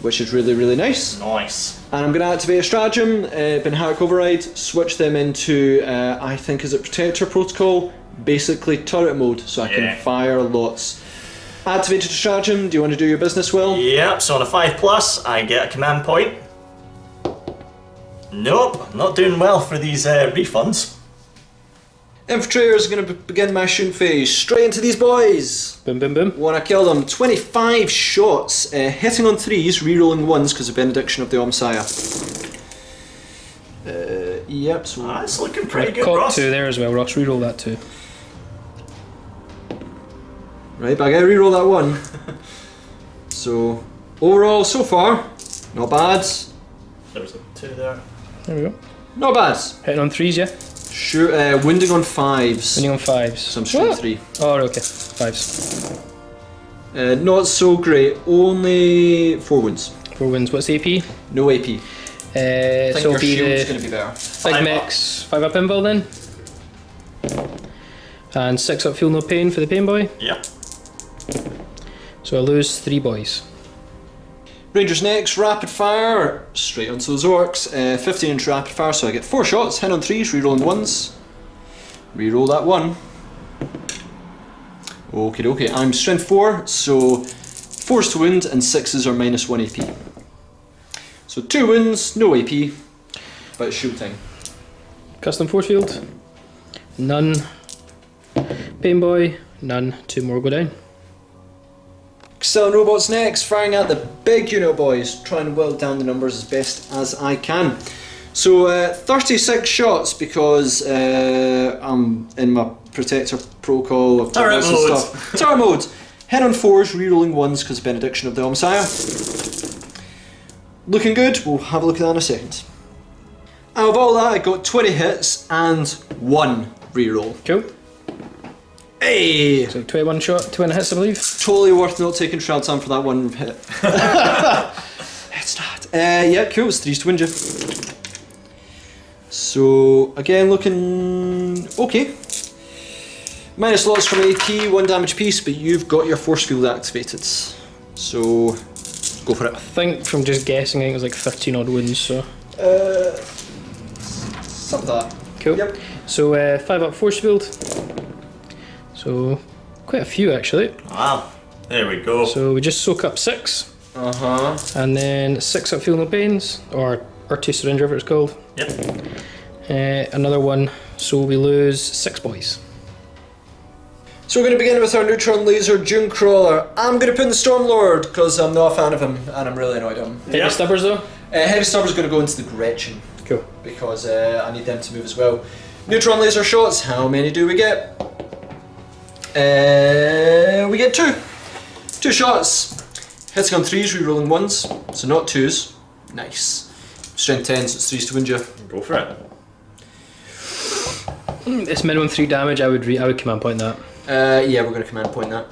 which is really, really nice. Nice. And I'm going to activate a stratagem, Benhack Override, switch them into, I think, is it Protector Protocol? Basically turret mode, so I can fire lots. Activated stratagem, do you want to do your business, Will? Yep, so on a 5 plus, I get a command point. Nope, not doing well for these refunds. Infiltrators are going to begin my shooting phase. Straight into these boys! Boom, boom, boom. Want to kill them. 25 shots, hitting on 3s, rerolling 1s because of benediction of the Omsiah. Yep, so... That's looking pretty good, Caught Ross. 2 there as well, Ross. Reroll that 2. Right, but I gotta reroll that 1. So, overall, so far, not bad. There's a 2 there. There we go. Not bad. Hitting on 3s, yeah? Sure, wounding on 5s. Winning on 5s. So I'm shooting 3. Oh, okay. 5s. Not so great, only 4 wounds. 4 wins. What's AP? No AP. I think So your it'll be shield's the going to be better. big 5 mechs, 5 up invul then. And 6 up feel no pain for the pain boy. Yep. So I lose 3 boys. Rangers next, rapid fire, straight onto those Orks. 15 inch rapid fire, so I get 4 shots, hit on 3s, rerolling 1s. Reroll that 1. Okay, I'm strength 4, so 4s to wound and 6s are minus 1 AP. So 2 wounds, no AP, but it's shield time. Custom force field. None. Pain boy. None. 2 more go down. Selling robots next, firing at the big unit boys, trying to whittle down the numbers as best as I can. So 36 shots because I'm in my protector protocol of Turret and mode. stuff. Turret mode. Head on 4s, rerolling 1s because of benediction of the Omsiah. looking good. We'll have a look at that in a second. Out of all that, I got 20 hits and 1 reroll. Cool. Hey! So 21 hits, I believe. Totally worth not taking Shroud Sam for that 1 hit. It's not. Yeah, cool. It's 3s to win you. So, again, looking okay. Minus lots from AP, 1 damage piece, but you've got your force field activated. So, go for it. I think from just guessing, I think it was like 13 odd wounds, so. Something like that. Cool. Yep. So 5 up force field. So quite a few actually. Wow. There we go. So we just soak up 6. And then 6 up feel no pains, or 2 syringe, whatever it's called. Yep. Another 1, so we lose 6 boys. So we're going to begin with our neutron laser Dune Crawler. I'm going to put in the Stormlord because I'm not a fan of him and I'm really annoyed at him. Heavy stubbers though? Heavy Stubber's going to go into the Gretchen. Cool. Because I need them to move as well. Neutron laser shots, how many do we get? We get 2. 2 shots. Hitting on 3s, rerolling 1s, so not 2s. Nice. Strength 10, so it's 3s to win you. Go for it. It's minimum 3 damage, I would command point that. Yeah, we're going to command point that.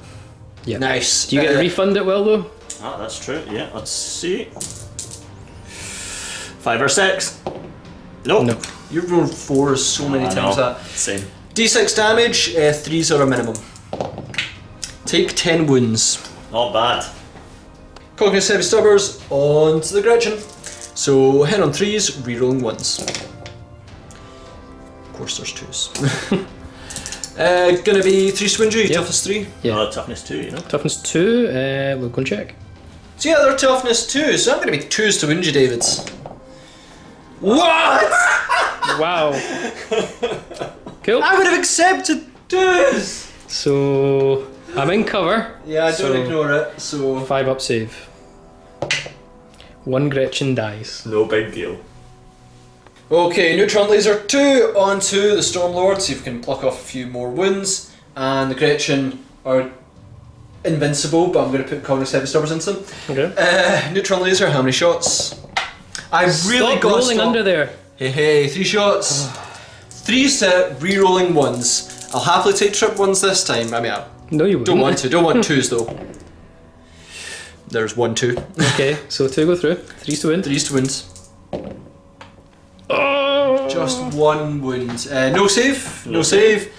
Yeah. Nice. Do you get to refund it well though? Ah, that's true. Yeah, let's see. 5 or 6. Nope. No. You've rolled 4s so many I times know. that. Same. D6 damage, 3s are a minimum. Take 10 wounds. Not bad. Cognitive Heavy Stubbers onto the Gretchen. So hit on 3s, rerolling 1s. Of course there's 2s. Gonna be 3 to win you, toughness 3. Yeah. No, toughness 2, you know. Toughness 2, we'll go and check. So yeah, they're toughness 2, so I'm gonna be 2s to win you, David. What? Wow. Cool. I would have accepted 2s! So I'm in cover. Yeah, don't ignore it, so... 5 up save. 1 Gretchen dies. No big deal. Okay, Neutron Laser 2 onto the Stormlord, see if we can pluck off a few more wounds. And the Gretchen are invincible, but I'm going to put Cognitive Heavy Stubbers into them. Okay. Neutron Laser, how many shots? I've really Stop got to rolling stop. under there. Hey, 3 shots. 3 set, re-rolling 1s. I'll happily take trip 1s this time. I mean, I No, you wouldn't. don't want to. Don't want 2s though. There's 1, 2. Okay, so 2 go through. 3's to win. 3s to wins. Oh. Just 1 wound. No save. No save.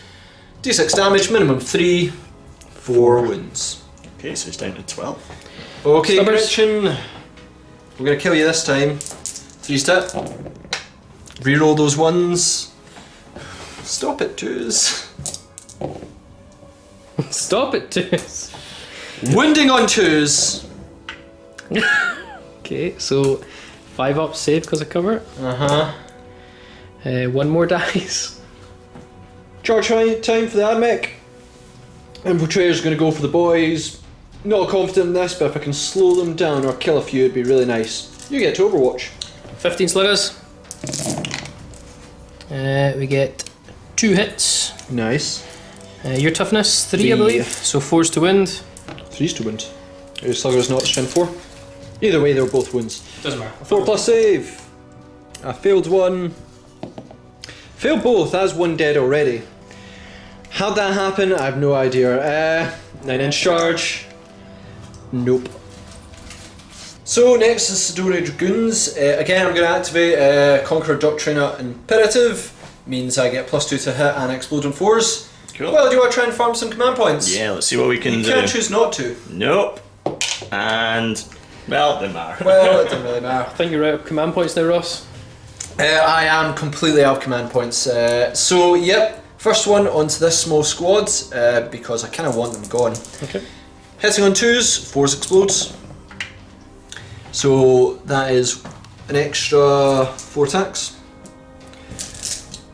D6 damage, minimum 3. 4 wounds. Okay, so it's down to 12. Okay, Stubbers. Gretchen. We're going to kill you this time. 3 step. Reroll those 1s. Stop it, 2s. Stop it, 2. Wounding on 2s. Okay, so 5 up save because of cover. Uh-huh. 1 more dies. Charge time for the Ad Mech. Infiltrator's going to go for the boys. Not confident in this, but if I can slow them down or kill a few, it'd be really nice. You get to Overwatch. 15 sluggers. We get 2 hits. Nice. Your toughness 3, I 3. believe. So 4's to wind. 3's to wind. Your Slugger's not strength 4. Either way, they're both wins. Doesn't matter. 4 plus save. I failed 1. Failed both, that's 1 dead already. How'd that happen? I have no idea. 9-inch charge. Nope. So next is Sidori Dragoons. Again, I'm going to activate Conqueror Doctrina Imperative. Means I get +2 to hit and explode on 4s. Cool. Well, do you want to try and farm some command points? Yeah, let's see what we can You do. can choose not to. Nope. And, well, it doesn't matter. Well, it doesn't really matter. I think you're out of command points now, Ross. I am completely out of command points. So, yep, first one onto this small squad because I kind of want them gone. Okay. Hitting on 2s, 4s explodes. So that is an extra 4 attacks.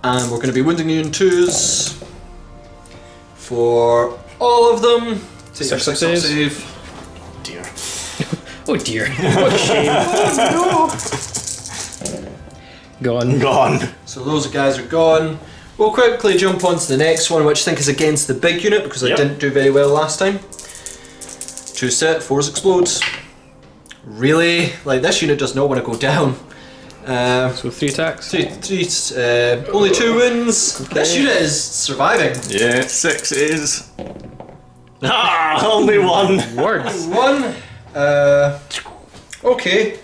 And we're going to be wounding you in 2s for all of them. Take your 6 6 up saves. save. Dear. Oh dear. What a shame. Oh no! Gone. Gone. So those guys are gone. We'll quickly jump on to the next one, which I think is against the big unit because I Yep. didn't do very well last time. 2 set, 4s explodes. Really? Like, this unit does not want to go down. So 3 attacks. Only 2 wins. Okay. This unit is surviving. Yeah, 6 is. Ah, only 1. Words. 1. Okay.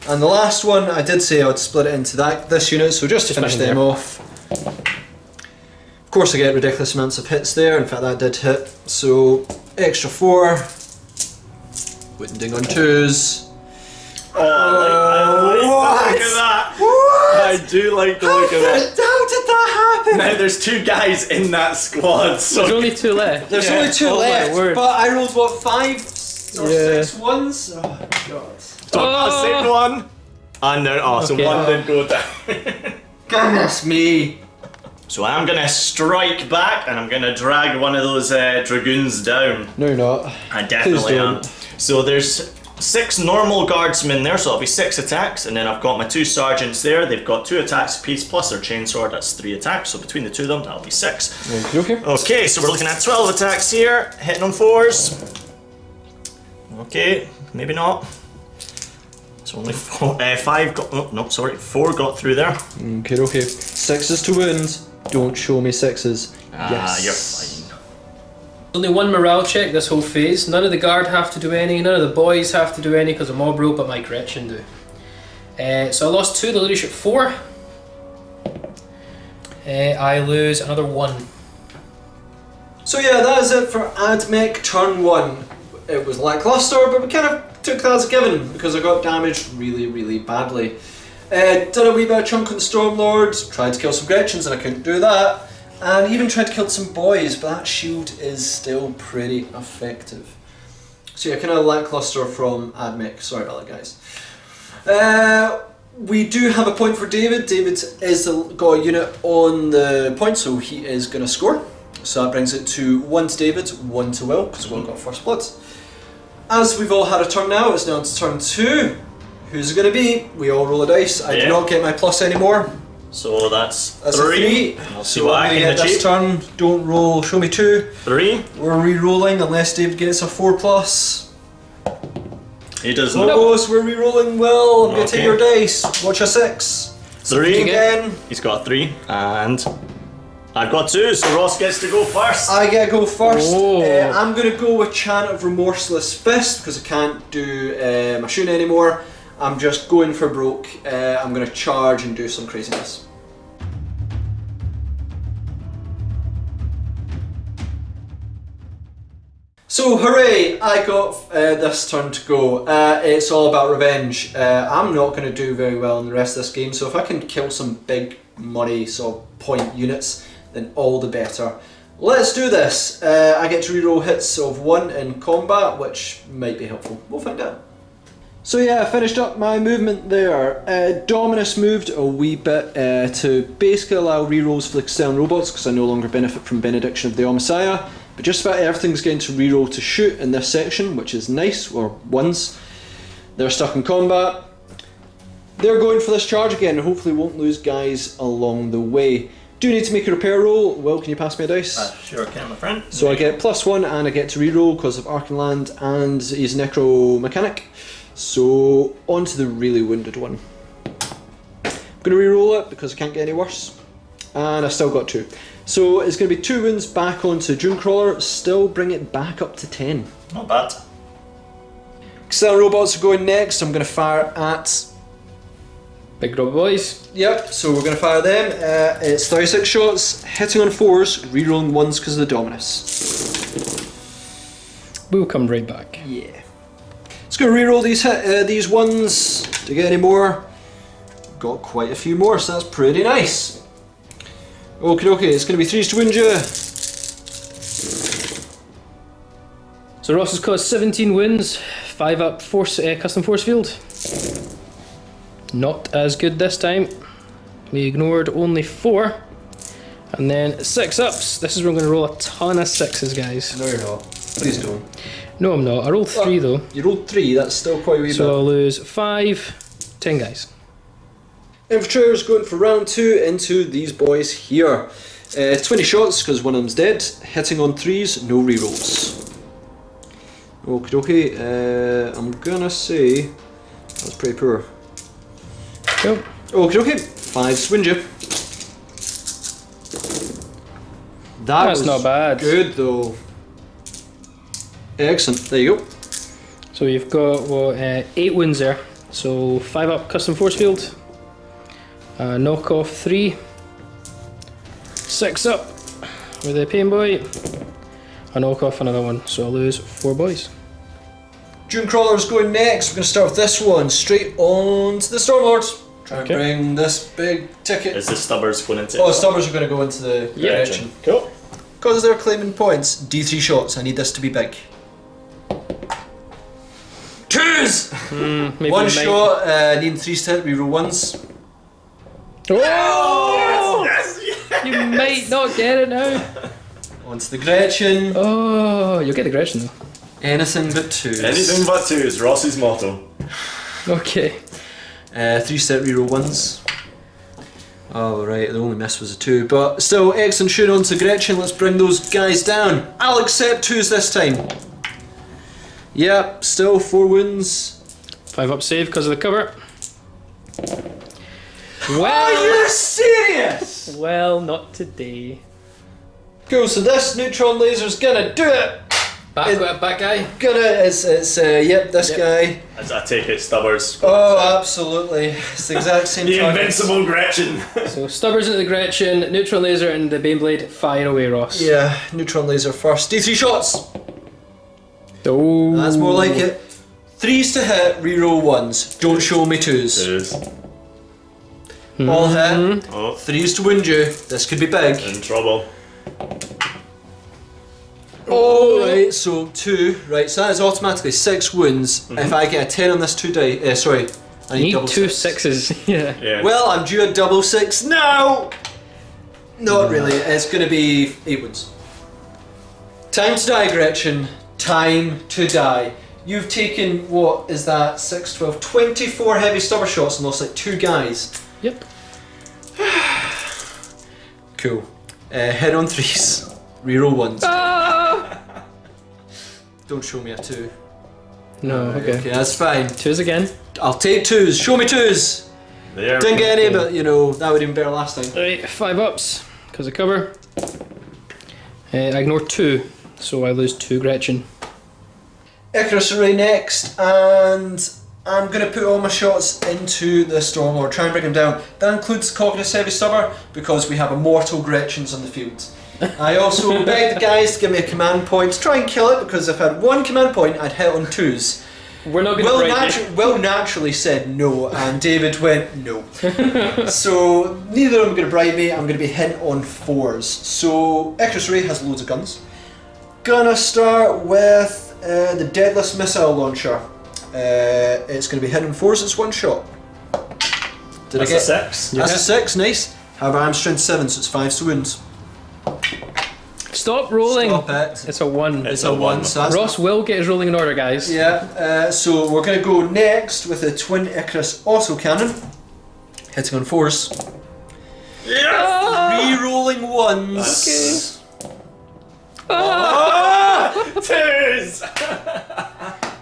And the last one, I did say I would split it into this unit, so just to finish them off. Of course I get ridiculous amounts of hits there, in fact that did hit. So, extra 4. Wounding on 2s. Oh, I like the look of that. What? I do like the look of it. How did that happen? Now there's 2 guys in that squad, so There's only 2 left. There's Yeah. only 2 Oh my left, word. but I rolled what, 5 or Yeah. 6 ones? Oh god. I said 1. And then, so Okay. 1 did go down. Goodness me. So I'm gonna strike back and I'm gonna drag one of those dragoons down. No you're not. I definitely am. don't. So there's 6 normal guardsmen there, so it'll be 6 attacks, and then I've got my 2 sergeants there. They've got 2 attacks apiece plus their chainsword. That's 3 attacks. So between the 2 of them, that'll be 6. Okay. Okay, so we're looking at 12 attacks here, hitting on 4s. Okay, maybe not. It's only 5 got. Oh, no, sorry, 4 got through there. Okay. 6s to wound. Don't show me 6s. Yes. You're fine. Only 1 morale check this whole phase. None of the guard have to do any, none of the boys have to do any because I'm all broke, but my Gretchen do. So I lost 2, the leadership 4. I lose another 1. So yeah, that is it for Ad Mech turn 1. It was lackluster, but we kind of took that as a given because I got damaged really, really badly. Did a wee bit of chunk on the Stormlord, tried to kill some Gretchens and I couldn't do that. And even tried to kill some boys, but that shield is still pretty effective. So yeah, kind of lackluster from Ad Mech. Sorry about that, guys. We do have a point for David. David is got a unit on the point, so he is going to score. So that brings it to 1 to David, 1 to Will, because Will got first blood. As we've all had a turn now, it's now on to turn 2. Who's it going to be? We all roll a dice. I do not get my plus anymore. So that's That's 3. a 3. I'll see So what I'm I going can to get this achieve. turn. Don't roll. Show me 2. 3. We're re-rolling unless David gets a 4 plus. He does not. Oh, so we're re-rolling. Will, I'm going to take Okay. your dice. Watch a 6. 3. Again. He's got 3. And I've got 2, so Ross gets to go first. I get to go first. Oh. I'm going to go with Chant of Remorseless Fist because I can't do my shooting anymore. I'm just going for broke. I'm going to charge and do some craziness. So hooray, I got this turn to go. It's all about revenge. I'm not going to do very well in the rest of this game, so if I can kill some big money sort of point units, then all the better. Let's do this. I get to reroll hits of 1 in combat, which might be helpful. We'll find out. So yeah, I finished up my movement there. Dominus moved a wee bit to basically allow rerolls for the external robots because I no longer benefit from Benediction of the Omessiah. But just about everything's getting to reroll to shoot in this section, which is nice, or ones. They're stuck in combat. They're going for this charge again and hopefully won't lose guys along the way. Do need to make a repair roll. Will, can you pass me a dice? Sure can, my friend. So I get +1 and I get to reroll because of Arcanland and he's Necro Mechanic. So on to the really wounded one. I'm going to reroll it because I can't get any worse. And I still got 2. So it's going to be 2 wounds back onto Dunecrawler, still bring it back up to 10. Not bad. External robots are going next. I'm going to fire at... Big robot boys. Yep, so we're going to fire them. It's 36 shots, hitting on 4s, rerolling 1s because of the Dominus. We'll come right back. Yeah. Just going to reroll these ones to get any more. Got quite a few more, so that's pretty nice. Okay, it's going to be 3s to wound you. So Ross has caused 17 wounds, 5 up custom force field. Not as good this time. We ignored only 4. And then 6 ups. This is where I'm going to roll a ton of 6s, guys. No, you're not. Please don't. No, I'm not. I rolled 3 though. You rolled 3, that's still quite a wee So bit. I'll lose 5, 10 guys. Infantry's going for round 2 into these boys here. 20 shots because one of them's dead. Hitting on 3s, no rerolls. Okie dokie. I'm gonna say that's pretty poor. Cool. Okie dokie. 5 swinge you. That's not bad. Good though. Excellent. There you go. So you've got 8 wounds there. So 5 up custom force field. Knock off 3. 6 up with a pain boy. I knock off another one, so I lose 4 boys. Dune Crawler's going next. We're going to start with this one. Straight on to the Stormlords. Try and bring this big ticket. Is the Stubbers going into Oh, Stubbers are going to go into the direction. Cool. Because they're claiming points. D3 shots. I need this to be big. 2s! Maybe One we might- shot. Needing 3s to hit. Reroll 1s. Oh! Yes! You might not get it now. Onto the Gretchen. Oh, you'll get the Gretchen though. Anything but 2s. Anything but 2 is Ross's motto. Okay. 3 set reroll 1s. Oh right, the only miss was a 2, but still excellent shooting onto Gretchen. Let's bring those guys down. I'll accept 2s this time. Yep, still 4 wounds. 5 up save because of the cover. Are Well, you serious? well, not today. Cool, so this neutron laser's gonna do it. Back guy. It's yep, this guy. As I take it, Stubbers. Oh, absolutely. It's the exact same The target. invincible Gretchen. So Stubbers into the Gretchen, neutron laser and the Baneblade. Fire away, Ross. Yeah, neutron laser first. D3 shots. Oh, That's more like it. 3s to hit, reroll 1s. Don't show me 2s. 2s. All hit. Oh, 3s to wound you. This could be big. in trouble. Oh, right, so 2. Right, so that is automatically 6 wounds. If I get a 10 on this 2 die. Sorry. I you need double 2 6. 6s. Yeah. Yeah. Well, I'm due a double 6 now! Not really, it's going to be 8 wounds. Time to die, Gretchen. Time to die. You've taken, what is that? 6, 12, 24 heavy stubber shots and lost like 2 guys. Yep. Cool. Head on 3s. Reroll 1s. Don't show me a 2. No, okay. Okay, that's fine. 2s again. I'll take 2s. Show me 2s. There Didn't we get any, go. but you know, that would have been better last time. Right, 5 ups because of cover. I ignore 2, so I lose 2 Gretchen. Icarus Array next, and I'm going to put all my shots into the Stormlord, try and bring him down. That includes Cognis Heavy Stubber, because we have immortal Gretchens on the field. I also begged the guys to give me a command point to try and kill it, because if I had 1 command point, I'd hit on 2s. We're not going to break it. Will naturally said no, and David went no. So neither of them are going to bribe me. I'm going to be hitting on 4s. So Icarus Array has loads of guns. Gonna start with the Deadless Missile Launcher. It's going to be hitting on 4s. It's 1 shot. Did That's I get a 6. That's a 6. Nice. However, I'm strength 7, so it's 5 wounds. Stop rolling. Stop it. It's a 1. It's a 1. So that's Ross will get his rolling in order, guys. Yeah, so we're going to go next with the Twin Icarus Autocannon. Hitting on 4s. Yeah! Re-rolling 1s. Ah! 2s!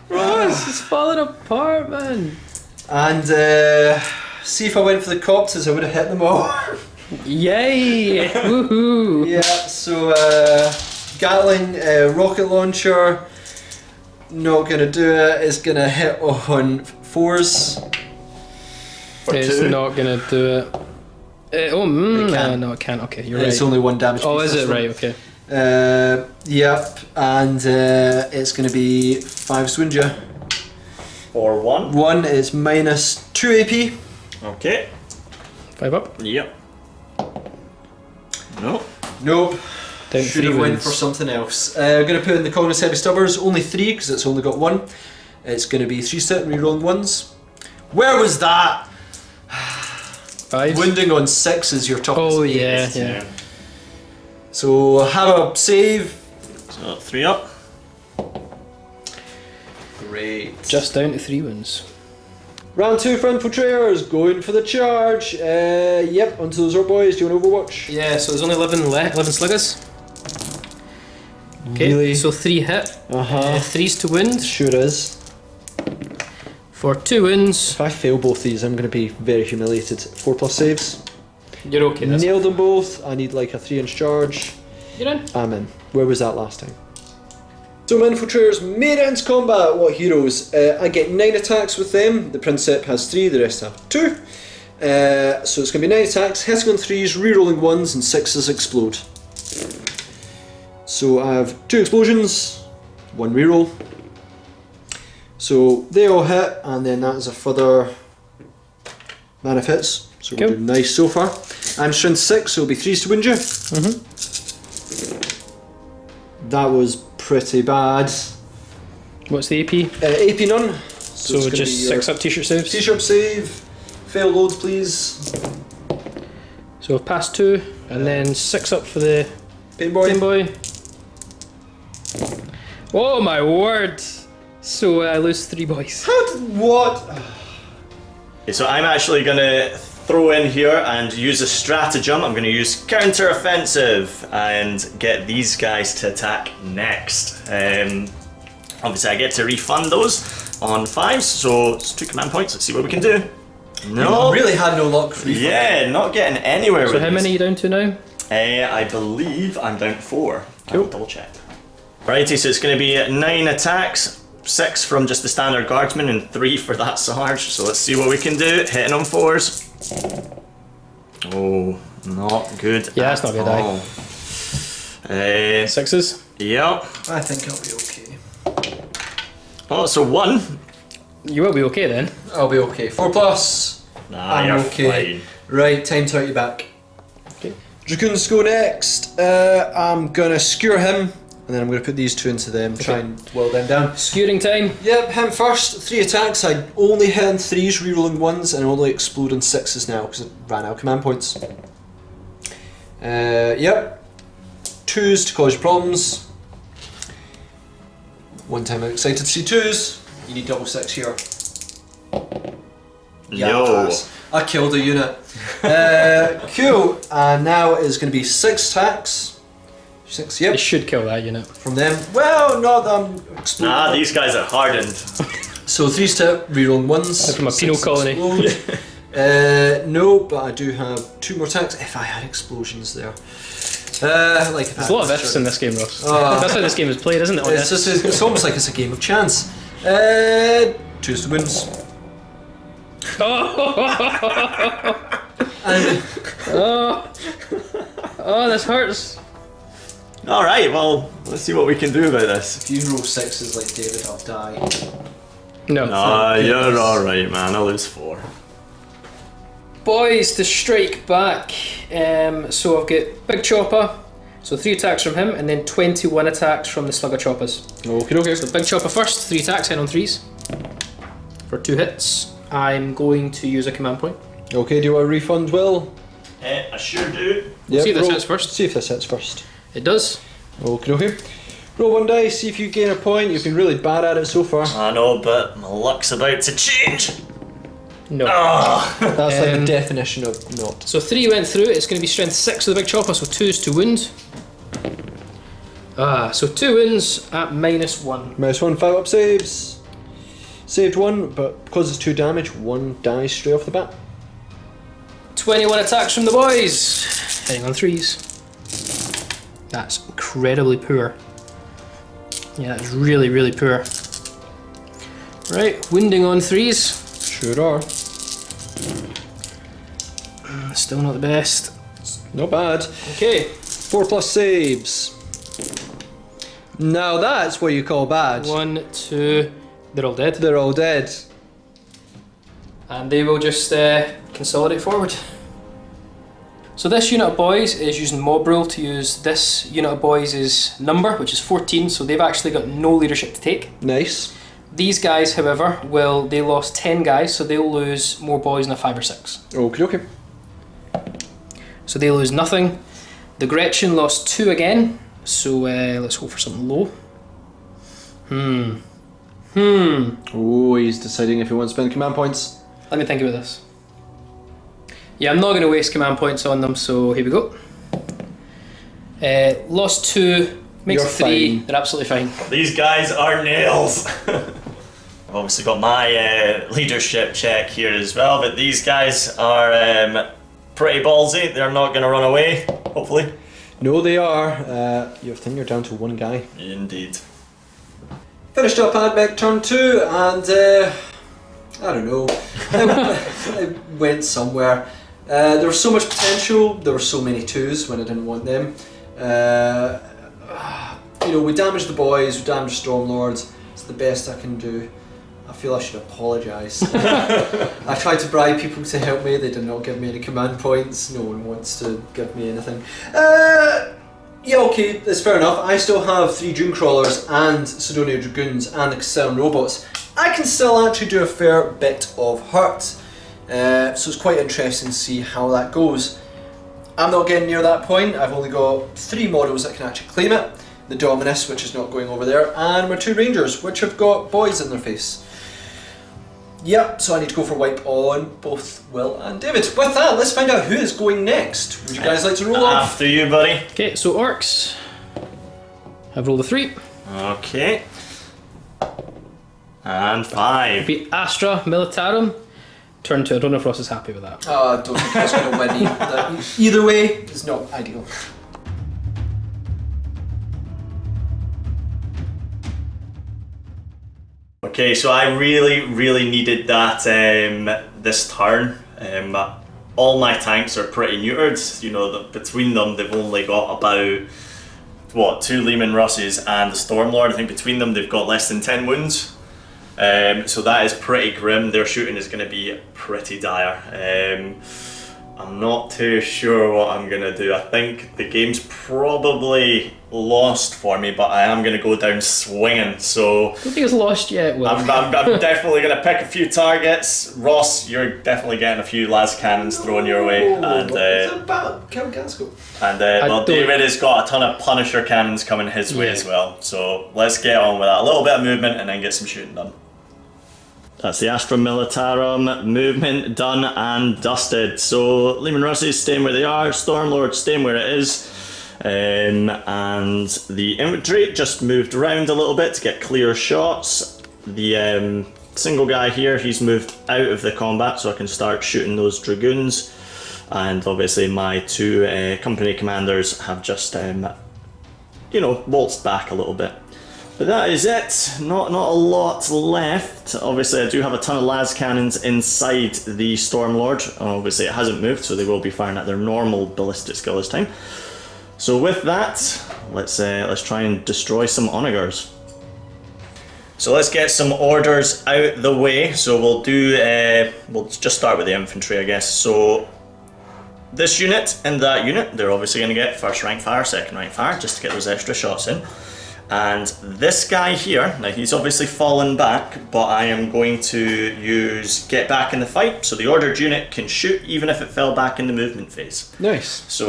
Ross is falling apart, man. And see if I went for the copters, I would have hit them all. Yay! Woohoo! Yeah, so Gatling rocket launcher, not going to do it. It's going to hit on 4s. It's 2. not gonna do it. It can. No, it can't. Okay, you're right. It's only 1 damage. Oh, piece, is this it? one. Right, okay. Yep, and it's going to be 5 Swinja. Or 1. 1 is minus 2 AP. Okay. 5 up. Yep. No. Nope. Down Should 3 have went wounds. for something else. I'm going to put in the Cognis Heavy Stubbers, only 3 because it's only got 1. It's going to be 3 step rerolling 1s. Where was that? 5. Wounding on 6 is your toughest. Oh yeah. So have a save. So 3 up. Great. Just down to 3 wounds. Round 2 for Infiltrators, going for the charge. Yep, onto those Ork boys. Do you want Overwatch? Yeah, so there's only 11 sluggers. Okay, Really? so 3 hit. Uh-huh. 3s to wound. Sure is. For 2 wounds. If I fail both these, I'm going to be very humiliated. 4 plus saves. You're okay. That's Nailed them both. I need like a 3-inch charge. You're in. I'm in. Where was that last time? So my infiltrators made it into combat. What heroes? I get 9 attacks with them. The Princeps has 3, the rest have 2. So it's going to be 9 attacks, hitting on 3s, re-rolling 1s, and 6s explode. So I have 2 explosions, 1 re-roll. So they all hit, and then that is a further man of hits. So we're Cool. doing nice so far. I'm strength 6, so it'll be 3s to wound you. That was pretty bad. What's the AP? AP none. So it's gonna just be your 6 up t-shirt saves. T-shirt save. Fail loads, please. So I've passed 2, and then 6 up for the Pain boy. Game Boy. Oh my word! So I lose 3 boys. What? Okay, so I'm actually gonna throw in here and use a stratagem. I'm gonna use counter-offensive and get these guys to attack next. Obviously I get to refund those on 5s, so it's 2 command points. Let's see what we can do. No. Really had no luck. Yeah, not getting anywhere So with how these. many are you down to now? I believe I'm down to 4. Cool. I'll double check. Righty, so it's going to be 9 attacks, 6 from just the standard guardsman and 3 for that Sarge. So let's see what we can do. Hitting on 4s. Oh, not good. Yeah, that's not good, all. 6s? Yep. I think I'll be okay. Oh, so 1. You will be okay then. I'll be okay. 4 plus. Nah, I'm you're okay. fine. Right, time to out you back. Okay. Dragoons go next. I'm gonna skewer him, and then I'm gonna put these 2 into them. Try and whittle them down. Skewering time. Yep, him first. 3 attacks. I only hit on 3s, rerolling 1s, and only explode on 6s now because it ran out of command points. Yep. 2s to cause you problems. One time I'm excited to see 2s. You need double 6 here. Yo. Yes. I killed a unit. Cool. And now it's going to be 6 attacks. 6, yep. It should kill that unit. From them. Well, not that I'm exploding. Nah, these guys are hardened. So 3s to rerolling 1s. They're from a penal 6s colony. explode. No, but I do have 2 more attacks if I had explosions there. Like There's a lot of ifs in this game, Ross. Oh. That's how this game is played, isn't it? On It's, ifs. just, it's almost like it's a game of chance. 2s to wins. And Oh, this hurts. Alright, well, let's see what we can do about this. if you roll 6s like David, I'll die. No. Nah, Thank you're goodness. alright, man. I'll lose 4. Boys to strike back. So I've got Big Chopper. So 3 attacks from him, and then 21 attacks from the Slugger Choppers. Okay. So Big Chopper first, 3 attacks, hit on 3s. For 2 hits. I'm going to use a command point. Okay, do you want a refund, Will? I sure do. Yep, see if this roll- hits first. See if this hits first. It does. Okay. Roll 1 dice, see if you gain a point. You've been really bad at it so far. I know, but my luck's about to change. No. Oh. That's like the Um, definition of not. So 3 went through, it's going to be strength 6 with the Big Chopper, so 2s to wound. So 2 wounds at -1. -1, 5 up saves. Saved 1, but because it's 2 damage, 1 dies straight off the bat. 21 attacks from the boys. Hitting on 3s. That's incredibly poor. Yeah, that's really, really poor. Right, wounding on 3s. Sure are. Still not the best. Not bad. Okay. 4 plus saves. Now that's what you call bad. 1, 2. They're all dead. They're all dead. And they will just consolidate forward. So this unit of boys is using mob rule to use this unit of boys' number, which is 14, so they've actually got no leadership to take. Nice. These guys, however, they lost 10 guys, so they'll lose more boys than a 5 or 6. Okay. So they lose nothing. The Gretchen lost 2 again, so let's hope for something low. Oh, he's deciding if he wants to spend command points. Let me think about this. Yeah, I'm not going to waste command points on them, so here we go. Lost 2 Makes You're it 3. fine. They're absolutely fine. These guys are nails. I've obviously got my leadership check here as well, but these guys are pretty ballsy. They're not going to run away, hopefully. No, they are. I think you're down to one guy. Indeed. Finished up Ad Mech turn 2, and I don't know. I went somewhere. There was so much potential. There were so many 2s when I didn't want them. You know, we damaged the boys. We damaged Stormlords. It's the best I can do. I feel I should apologise. I tried to bribe people to help me. They did not give me any command points. No one wants to give me anything. Yeah, okay, that's fair enough. I still have 3 Dune Crawlers and Sidonia Dragoons and the Castellan Robots. I can still actually do a fair bit of hurt. So it's quite interesting to see how that goes. I'm not getting near that point. I've only got 3 models that can actually claim it. The Dominus, which is not going over there, and my 2 Rangers, which have got boys in their face. Yep, so I need to go for wipe on both Will and David. With that, let's find out who is going next. Would you guys like to roll off? After you, buddy. Okay, so Orcs have rolled a 3. Okay. And 5. Be Astra Militarum. Turn 2. I don't know if Ross is happy with that. I don't think I was going to win either way. It's not ideal. Okay, so I really needed that this turn. All my tanks are pretty neutered. You know, between them they've only got about, what, 2 Lehman Russes and the Stormlord. I think between them they've got less than 10 wounds. So that is pretty grim. Their shooting is going to be pretty dire. I'm not too sure what I'm going to do. I think the game's probably lost for me, but I am going to go down swinging. So I don't think it's lost yet, Will. I'm definitely going to pick a few targets. Ross, you're definitely getting a few las cannons thrown your way. And it's about Count Gaskell. well, David has got a ton of Punisher cannons coming his way as well. So let's get on with that. A little bit of movement and then get some shooting done. That's the Astra Militarum movement done and dusted. So Lehman Russes staying where they are, Stormlord staying where it is, and the infantry just moved around a little bit to get clear shots. The single guy here, he's moved out of the combat so I can start shooting those Dragoons, and obviously my 2 company commanders have just you know, waltzed back a little bit. But that is it. Not a lot left. Obviously, I do have a ton of las cannons inside the Stormlord. Obviously, it hasn't moved, so they will be firing at their normal ballistic skill this time. So with that, let's try and destroy some onagers. So let's get some orders out the way. So we'll just start with the infantry, I guess. So this unit and that unit, they're obviously going to get first rank fire, second rank fire, just to get those extra shots in. And this guy here, now he's obviously fallen back, but I am going to use get back in the fight, so the ordered unit can shoot even if it fell back in the movement phase. Nice. So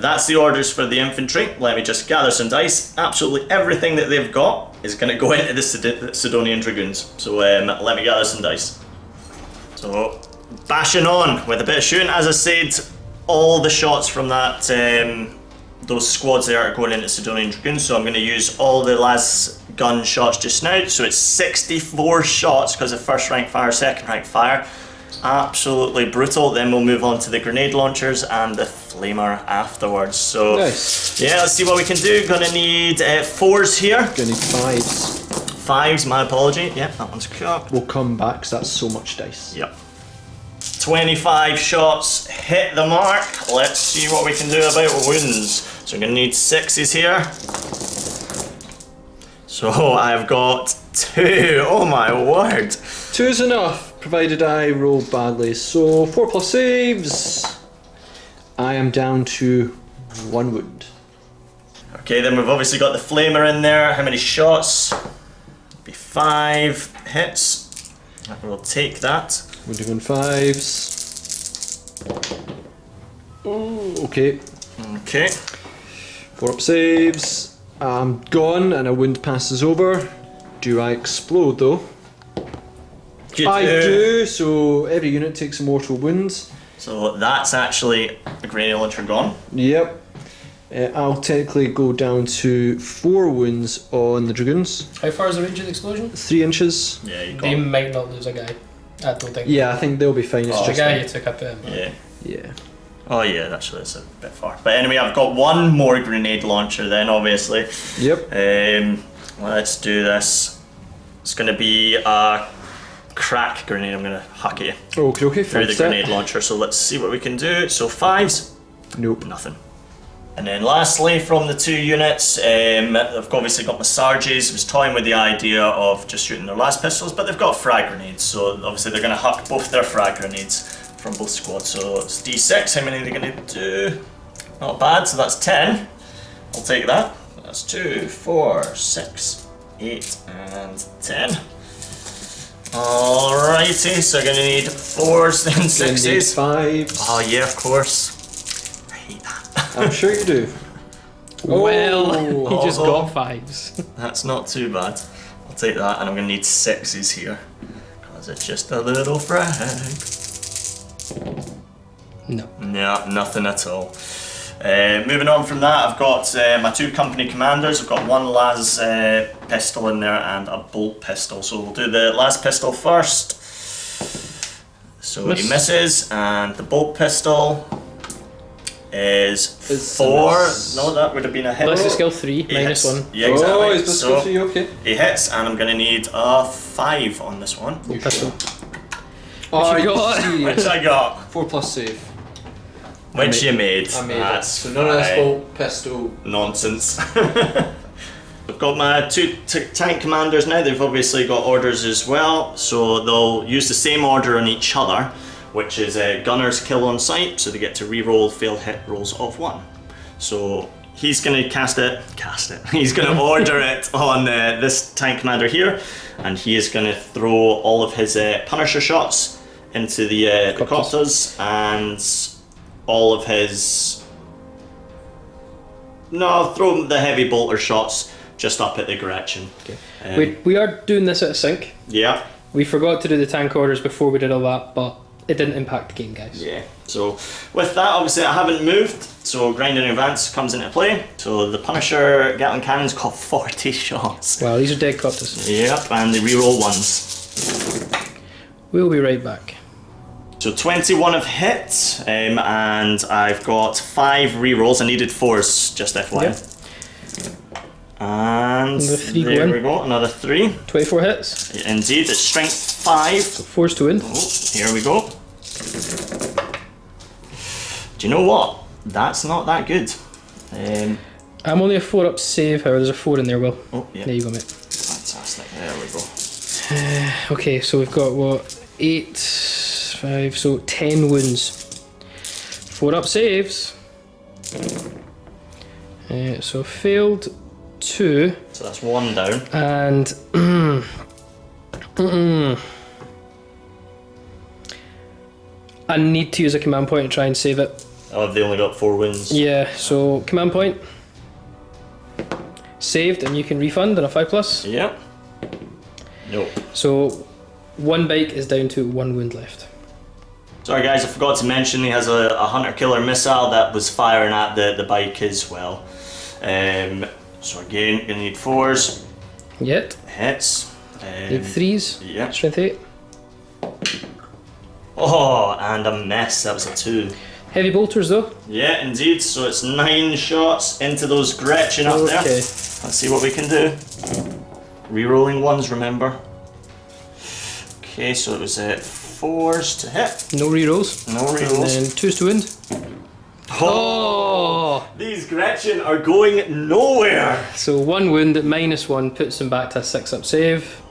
that's the orders for the infantry. Let me just gather some dice. Absolutely everything that they've got is going to go into the Sidonian Dragoons. So let me gather some dice. So bashing on with a bit of shooting. As I said, all the shots from that those squads there are going into Sidonian Dragoons, so I'm going to use all the las gun shots just now. So it's 64 shots because of first rank fire, second rank fire. Absolutely brutal. Then we'll move on to the grenade launchers and the flamer afterwards. So nice. Yeah, let's see what we can do. Gonna need 4s here. Gonna need 5s. 5s, my apology. Yep, that one's cooked. We'll come back because that's so much dice. Yep. 25 shots hit the mark. Let's see what we can do about wounds. So I'm going to need 6s here. So I've got 2. Oh my word. 2's enough, provided I roll badly. So 4 plus saves. I am down to 1 wound. Okay, then we've obviously got the flamer in there. How many shots? Be 5 hits. We'll take that. Wounding on 5s. Oh, okay. Okay. 4 up saves. I'm gone and a wound passes over. Do I explode though? I do, so every unit takes a mortal wound. So that's actually a grenade launcher gone. Yep. I'll technically go down to 4 wounds on the Dragoons. How far is the range of the explosion? 3 inches. Yeah, you They got. might not lose a guy. I don't think. Yeah, I think they'll be fine. It's Oh, The just guy like- you took up him. Yeah. yeah. Oh yeah, actually it's a bit far. But anyway, I've got one more grenade launcher then, obviously. Yep. Let's do this. It's going to be a crack grenade. I'm going to huck it Okay. through the Set. grenade launcher. So let's see what we can do. So 5s, Nope. nothing. And then lastly, from the 2 units, I've obviously got my Sarges. I was toying with the idea of just shooting their last pistols, but they've got frag grenades. So obviously they're going to huck both their frag grenades from both squads. So it's D6. How many are they going to do? Not bad. So that's 10. I'll take that. That's 2, 4, 6, 8, and 10. Alrighty, so you're going to need 4s and 6s. 5s. Oh yeah, of course. I hate that. I'm sure you do. Well, he just Oh. got 5s. That's not too bad. I'll take that, and I'm going to need 6s here. Because it's just a little frag. No. Yeah, nothing at all. Moving on from that, I've got my 2 company commanders. I've got 1 las pistol in there and a bolt pistol. So we'll do the las pistol first. So Miss. he misses, and the bolt pistol is It's 4. a miss. No, that would have been a hit. Unless it's skill 3, He minus hits. 1. Yeah, exactly. Oh, he's supposed to go So for you, okay. he hits, and I'm going to need a 5 on this one. Pistol. Oh, you got? Which I got. 4 plus save. Which you made. I made That's it. So none of this fine. bolt, pistol. Nonsense. I've got my 2 tank commanders now. They've obviously got orders as well, so they'll use the same order on each other, which is gunners kill on sight, so they get to re-roll failed hit rolls of 1. So he's going to cast it. He's going to order it on this tank commander here, and he is going to throw all of his Punisher shots into the copters, and all of his... No, throw the heavy bolter shots just up at the Gretchen. Okay. We are doing this at a sync. Yeah, We forgot to do the tank orders before we did all that, but it didn't impact the game, guys. yeah. So with that, obviously I haven't moved, so grinding advance comes into play. So the Punisher Gatling Cannon's got 40 shots. Wow, these are dead copters. Yep, and they reroll 1s. We'll be right back. So 21 of hit, and I've got 5 rerolls. I needed 4s, just FYI. Yep. And Another 3 there go we in. go, another 3. 24 hits. Indeed, it's strength 5. 4s to win. Oh, here we go. Do you know what? That's not that good. I'm only a 4 up save, however, there's a 4 in there, Will. Oh, yeah. There you go, mate. Fantastic. There we go. Okay, so we've got what? 8, 5, so 10 wounds. 4 up saves. So failed 2, So that's 1 down. and I need to use a command point to try and save it. Oh, they only got 4 wins. Yeah, so command point saved, and you can refund on a 5+. Yep. Nope. So 1 bike is down to 1 wound left. Sorry guys, I forgot to mention he has a hunter killer missile that was firing at the bike as well. So again, gonna need 4s. Yet. Hits. Need 3s. Yep. Strength 8. Oh, and a miss. That was a 2. Heavy bolters though. Yeah, indeed. So it's 9 shots into those Gretchen up there. Okay. Let's see what we can do. Rerolling 1s, remember. Okay, so it was 4s to hit. No rerolls. No And rerolls. then 2s to wound. Oh! These Gretchen are going nowhere. So 1 wound at -1 puts him back to a 6 up save.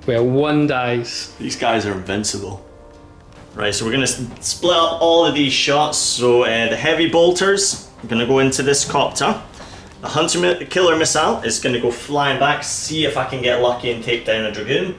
Well, 1 dies. These guys are invincible. Right, so we're going to split up all of these shots. So the heavy bolters are going to go into this copter. The hunter killer missile is going to go flying back, see if I can get lucky and take down a dragoon.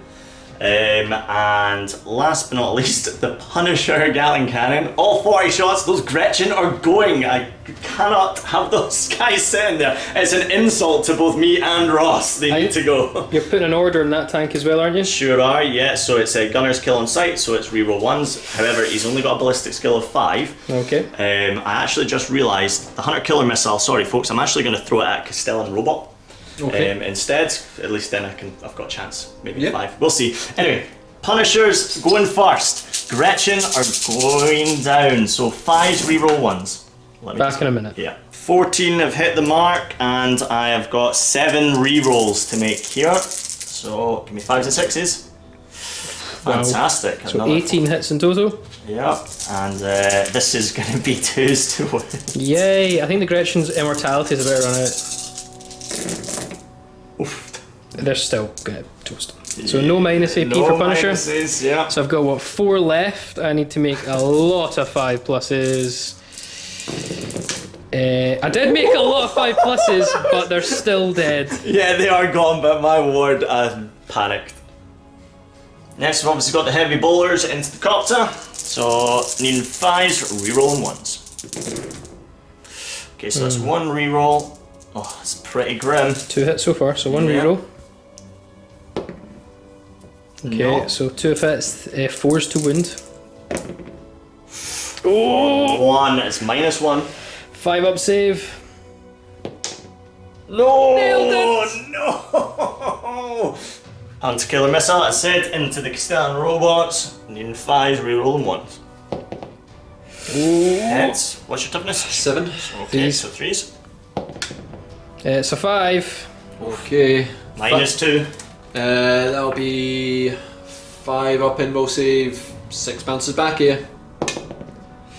And last but not least, the Punisher Gatling Cannon. All 40 shots, those Gretchen are going. I cannot have those guys sitting there. It's an insult to both me and Ross. They need to go. You're putting an order in that tank as well, aren't you? Sure are, yeah. So it's a gunner's kill on sight, so it's reroll 1s. However, he's only got a ballistic skill of 5. Okay. I actually just realised the Hunter Killer Missile, sorry folks, I'm actually going to throw it at Castellan Robot. Okay. Instead, at least then I've got a chance. Maybe 5. We'll see. Anyway, Punishers going first. Gretchen are going down. So 5 reroll 1s. Back in a minute. Yeah. 14 have hit the mark, and I have got 7 rerolls to make here. So give me 5s and 6s. Fantastic. Wow. So 18 hits in total. Yeah, and this is going to be 2s to win. Yay! I think the Gretchen's immortality is about to run out. Oof. They're still going to toast. So no minus AP for Punisher. Minuses, yeah. So I've got what, 4 left. I need to make a lot of 5 pluses. I did make a lot of 5 pluses, but they're still dead. Yeah, they are gone, but my ward, I panicked. Next, we've obviously got the heavy bowlers into the copter. So, needing 5s, rerolling 1s. Okay, so that's 1 reroll. Oh, it's pretty grim. 2 hits so far, so 1 reroll. Okay, No. so 2 of hits, 4s to wound. Oh! 1, it's -1. 5 up save. No! Nailed No! Hunter Killer Missile, as said, into the Castellan robots. Needing 5s, rerolling 1s. Hits. What's your toughness? 7. Okay, Threes. so 3s. It's a 5. Okay. -2. That'll be 5 up in will save, 6 bounces back here.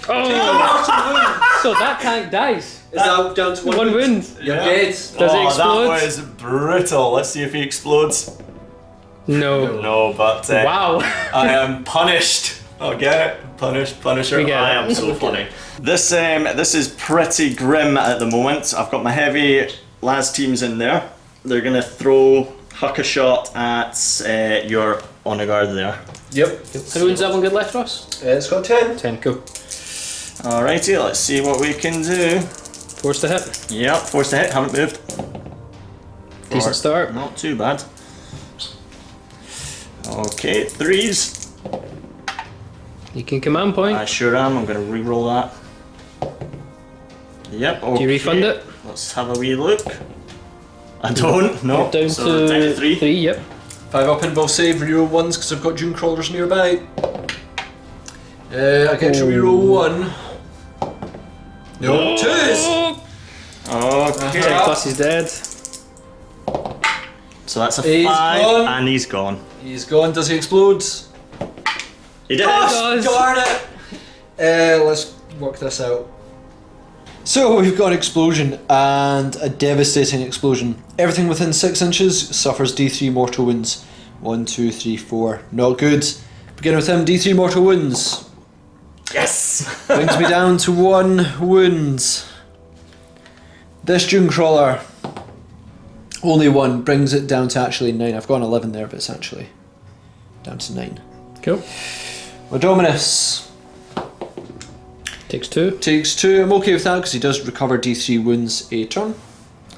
Oh! So that tank dies. Is that down to 1 wound. You're dead. Does it explode? That was brutal. Let's see if he explodes. No. No, but Wow. I am punished. I'll get it. Punisher. We get I it. am so funny. This is pretty grim at the moment. I've got my heavy las teams in there. They're gonna throw huck a shot at your honor guard there. Yep. How many wounds that one get left, Ross? It's got 10. 10, cool. Alrighty, let's see what we can do. Force to hit. Yep, force to hit. Haven't moved. Decent start. Not too bad. Okay, 3s. You can command point. I sure am. I'm going to re-roll that. Yep. Okay. Do you refund it? Let's have a wee look. I don't. No. Down So down to to 3. 3, yep. 5 up in will save, reroll 1s because I've got Dune Crawlers nearby. I get to reroll 1. No, 2s! Okay. 10 plus is dead. So that's a He's 5, gone. and he's gone. He's gone. Does he explode? He did. does. Darn it! Let's work this out. So we've got an explosion, and a devastating explosion. Everything within 6 inches suffers D3 mortal wounds. 1, 2, 3, 4. Not good. Begin with him, D3 mortal wounds. Yes. Brings me down to 1 wound. This Dune Crawler, only 1, brings it down to actually 9. I've got an 11 there, but it's actually down to 9. Cool. Odominus Takes 2. takes 2. I'm okay with that because he does recover D3 wounds a turn.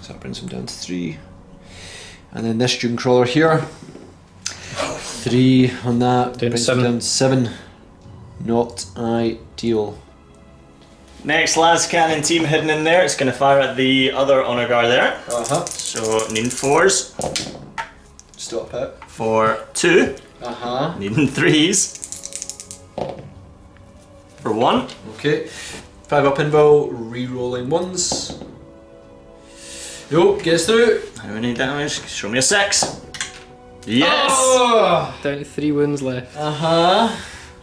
So that brings him down to 3. And then this Dune Crawler here, 3 on that, Down to brings him 7. down to 7. Not ideal. Next las cannon team hidden in there. It's going to fire at the other honor guard there. So needing 4s Stop it. for 2. Needing 3s for 1. Okay. 5 up invul, re-rolling 1s. Nope, gets through. How many damage? Show me a 6. Yes! Oh. Down to 3 wounds left.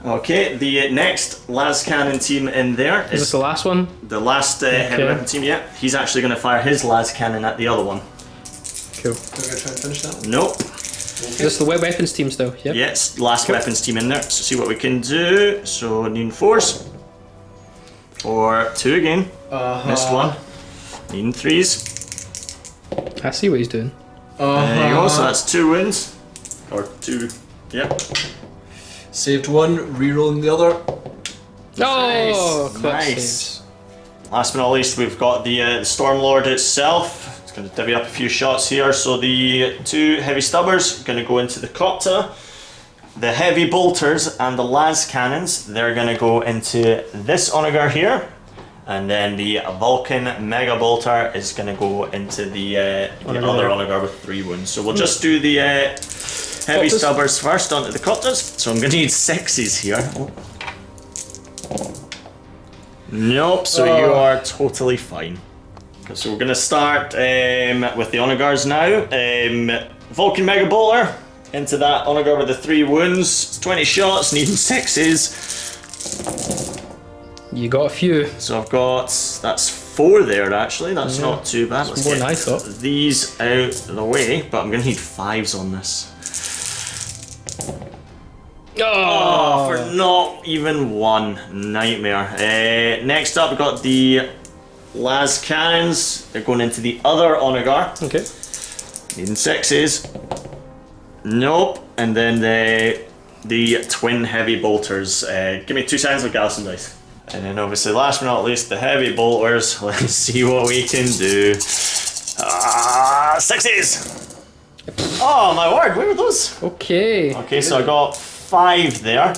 Okay, the next las cannon team in there Is this is the last one? the last heavy weapon team. Yeah, he's actually going to fire his las cannon at the other one. Cool. We're going to try and finish that one. Nope. Is this the wet weapons team still? Yep. Yes, last weapons team in there. So see what we can do. So needing 4s for 2 again. Missed 1. Needing 3s. I see what he's doing. There you go. So that's 2 wins or 2 Yep. Saved one, rerolling the other. Oh, Nice. quick Nice. saves. Last but not least, we've got the Stormlord itself. It's going to divvy up a few shots here. So the 2 heavy stubbers are going to go into the copter. The heavy bolters and the las cannons, they're going to go into this onager here. And then the Vulcan Mega Bolter is going to go into the other onager with 3 wounds. So we'll just do the heavy Copters. stubbers first onto the copters. So I'm going to need 6s here. Oh. Nope, so you are totally fine. Okay, so we're going to start with the onagers now. Vulcan Mega Bolter into that onager with the 3 wounds. It's 20 shots, needing 6s. You got a few. So I've got, that's 4 there actually, that's not too bad. Let's more get than I thought. these out of the way, but I'm going to need 5s on this. Oh, for not even 1. Nightmare. Next up, we've got the las cannons. They're going into the other onager. Okay. Needing 6s. Nope. And then the twin heavy bolters. Give me 2 seconds of Galson dice. And then obviously, last but not least, the heavy bolters. Let's see what we can do. 6s. Oh my word! Where were those? Okay. Okay, so I got 5 there.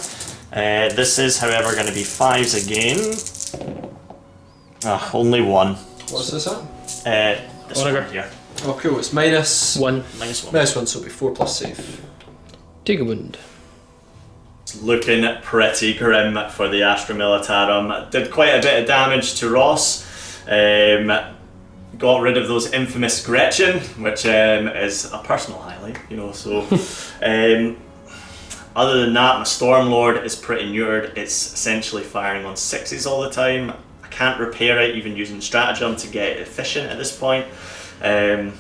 This is, however, going to be 5s again. Only 1. What's this at? This Onager. one here. Oh, cool. It's minus 1. -1. minus 1, so it'll be 4 plus save. Take a wound. It's looking pretty grim for the Astra Militarum. Did quite a bit of damage to Ross. Got rid of those infamous Gretchen, which is a personal highlight, you know, so other than that, my Stormlord is pretty neutered. It's essentially firing on 6s all the time. I can't repair it even using stratagem to get it efficient at this point. I'm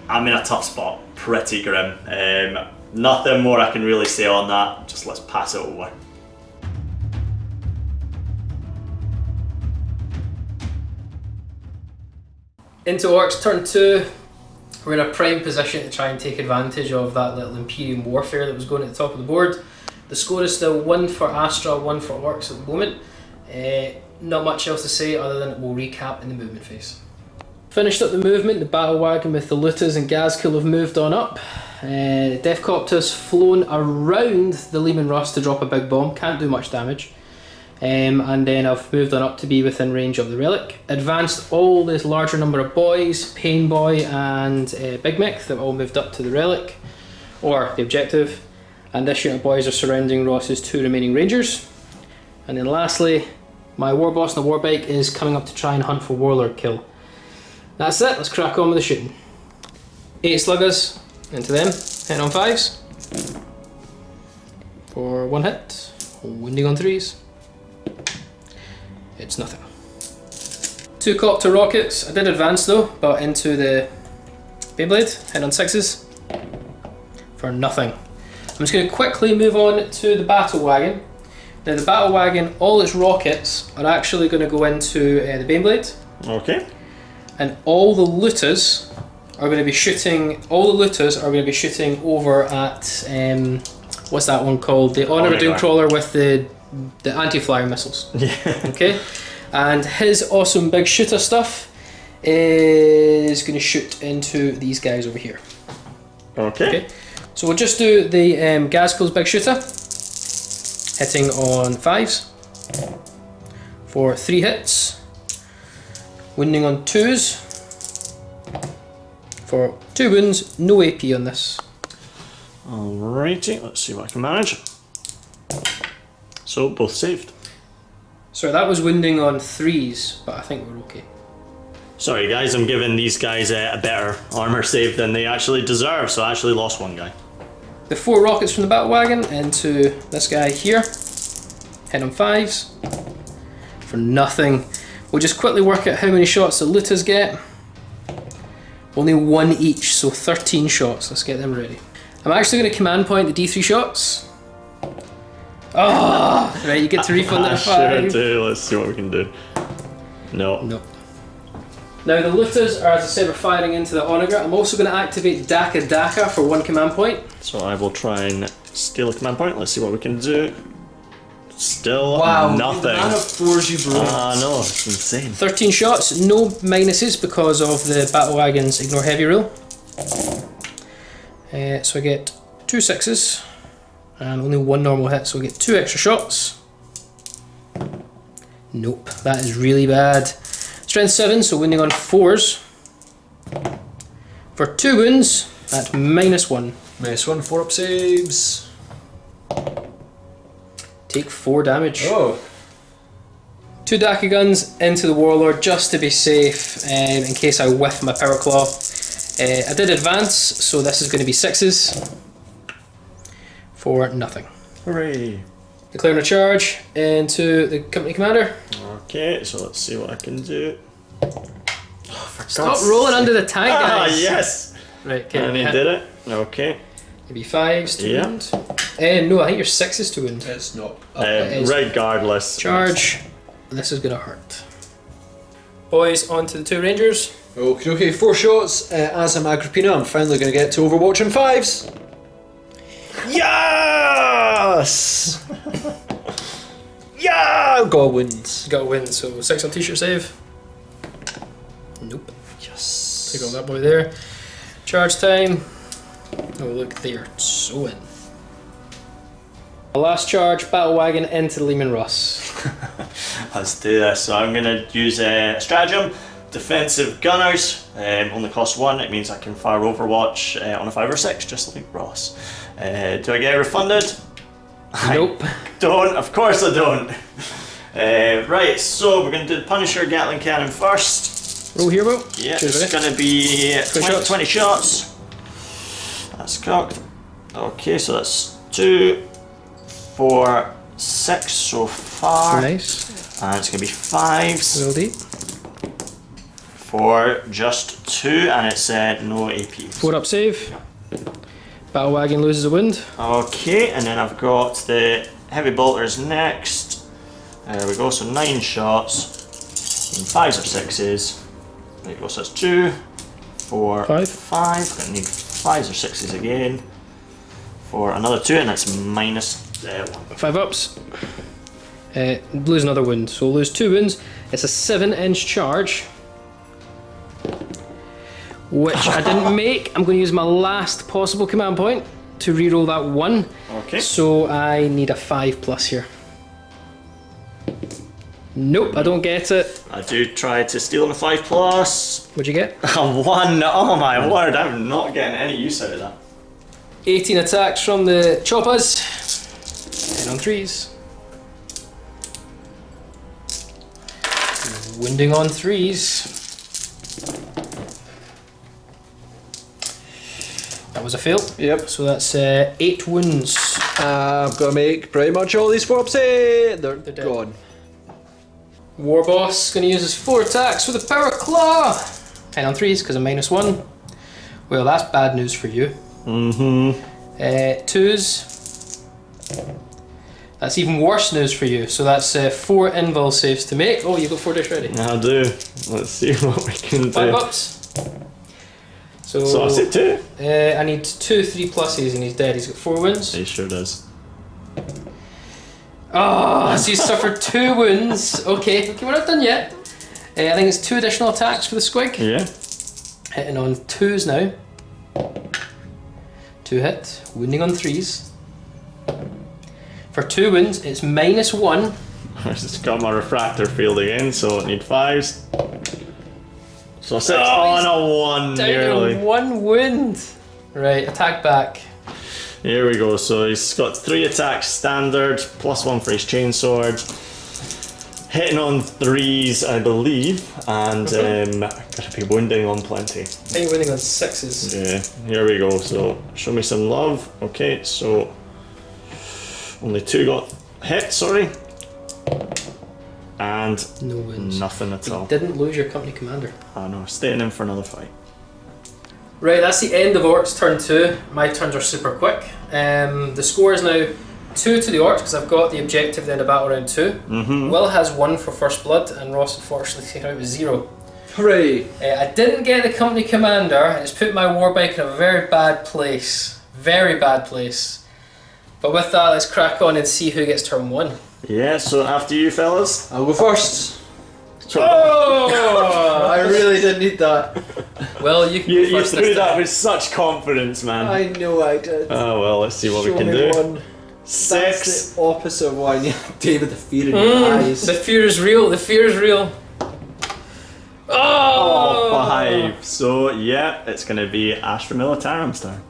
in a tough spot, pretty grim. Nothing more I can really say on that, just let's pass it over. Into Orcs, turn 2. We're in a prime position to try and take advantage of that little Imperium warfare that was going at the top of the board. The score is still 1 for Astra, 1 for Orcs at the moment. Not much else to say other than we'll recap in the movement phase. Finished up the movement, the battle wagon with the Lutas and Gazkul have moved on up. Deathcopter's flown around the Lehman Russ to drop a big bomb, can't do much damage. And then I've moved on up to be within range of the relic. Advanced all this larger number of boys, Pain Boy and Big Mech, that all moved up to the relic, or the objective. And this unit of boys are surrounding Ross's 2 remaining rangers. And then lastly, my Warboss on the Warbike is coming up to try and hunt for Warlord kill. That's it, let's crack on with the shooting. 8 sluggers into them, hitting on 5s. For 1 hit, wounding on 3s. It's nothing. 2 copter rockets. I did advance though, but into the Beyblade, hitting on 6s. For nothing. I'm just going to quickly move on to the battle wagon. Now the battle wagon, all its rockets are actually going to go into the Baneblade. Okay. And all the looters are going to be shooting. All the looters are going to be shooting over at what's that one called? The Honor Dooncrawler with the anti-flyer missiles. Yeah. Okay. And his awesome big shooter stuff is going to shoot into these guys over here. Okay. So we'll just do the Gazkul's big shooter, hitting on 5s for 3 hits, wounding on 2s for 2 wounds, no AP on this. Alrighty, let's see what I can manage. So both saved. So that was wounding on 3s, but I think we're okay. Sorry guys, I'm giving these guys a better armor save than they actually deserve, so I actually lost 1 guy. The 4 rockets from the battle wagon into this guy here, hit on 5s for nothing. We'll just quickly work out how many shots the looters get. Only 1 each, so 13 shots. Let's get them ready. I'm actually going to command point the D3 shots. Oh, right, you get to refund that 5. Sure do. Let's see what we can do. No. No. Now the looters are, as I said, we're firing into the onager. I'm also going to activate Daka for 1 command point. So I will try and steal a command point. Let's see what we can do. Still nothing. The man of 4s you broke. No, it's insane. 13 shots, no minuses because of the battle wagons ignore heavy rule. So I get 2 6s and only 1 normal hit, so I get 2 extra shots. Nope, that is really bad. Strength 7, so wounding on 4s. For 2 wounds, that's -1. -1, 4 up saves. Take 4 damage. Oh. 2 Daka guns into the Warlord just to be safe in case I whiff my Power Claw. I did advance, so this is going to be 6s for nothing. Hooray. Declaring a charge into the company commander. Okay, so let's see what I can do. Stop rolling under the tank, guys. Yes! Right, okay. And he did it. Okay. Maybe 5s to Yeah. wound. No, I think you're 6s to wound. It's not. it is. Regardless. Charge. This is going to hurt. Boys, on to the 2 rangers. Okay, 4 shots. As I'm Agrippina, I'm finally going to get to Overwatch in 5s. Yes! Yeah! Got wins. Got a win, so 6 on t-shirt save. Nope. Yes. Take all that boy there. Charge time. Oh look, they are so in. The last charge, battle wagon into the Lehman Russ. Let's do this. So I'm going to use a stratagem. Defensive gunners. Only cost 1. It means I can fire Overwatch on a 5 or 6, just like Ross. Do I get refunded? Nope. I don't. Of course I don't. Right, so we're going to do the Punisher Gatling Cannon first. Roll here, Will. Yeah, Cheers, it's buddy. going to be 20 20 shots. That's cocked. Okay, so that's 2, 4, 6 so far. Nice. And it's going to be 5s Will deep. for just 2, and it's no AP. 4 up save. Battle wagon loses a wound. Okay, and then I've got the heavy bolters next. There we go, so 9 shots. And 5s or 6s. There you go, so that's 2, 4, 5. 5. Gonna need 5s or 6s again. For another 2, and that's -1. 5 ups. Lose another wound, so lose 2 wounds. It's a 7-inch charge, which I didn't make. I'm going to use my last possible command point to reroll that 1. Okay. So I need a 5+ here. Nope, I don't get it. I do try to steal on a 5+. What'd you get? A 1, oh my word, I'm not getting any use out of that. 18 attacks from the choppers. 10 on 3s. Wounding on 3s. That was a fail. Yep. So that's 8 wounds. I've got to make pretty much all these 4 ups. They're dead. gone. War Boss going to use his 4 attacks with a Power Claw. 10 on 3s because I'm -1. Well, that's bad news for you. 2s. That's even worse news for you. So that's 4 invul saves to make. Oh, you got 4 dice ready. I'll do. Let's see what we can do. 5 ups. So I said 2. I need 2 3+s and he's dead. He's got 4 wounds. He sure does. Oh, so you suffered 2 wounds. Okay, we're not done yet. I think it's 2 additional attacks for the squig. Yeah. Hitting on 2s now. 2 hit, wounding on 3s. For 2 wounds, it's -1. I just got my refractor field again, so I need 5s. So 6. Oh, Oh, he's no, 1 Down nearly. to 1 wound. Right, attack back. Here we go. So he's got 3 attacks standard, +1 for his chainsword. Hitting on 3s, I believe, and gotta be wounding on plenty. I think wounding on 6s. Yeah, here we go. So show me some love. Okay, so only 2 got hit, sorry. And No wounds. nothing at You all. didn't lose your company commander. I know, staying in for another fight. Right, that's the end of Orcs turn 2. My turns are super quick. The score is now 2 to the Orcs because I've got the objective at the end of battle round 2. Will has 1 for first blood and Ross unfortunately taken out with 0. Hooray! I didn't get the company commander, and it's put my warbike in a very bad place. Very bad place. But with that, let's crack on and see who gets turn 1. Yeah, so after you fellas. I'll go first. Oh! I really didn't need that. Well, you can go You first threw this that time. with such confidence, man. I know I did. Oh well, let's see what Show we can me do. one. 6. That's the opposite of one. Yeah, David, the fear in your eyes. The fear is real, the fear is real. Oh, 5. So yeah, it's gonna be Astra Militarum's turn.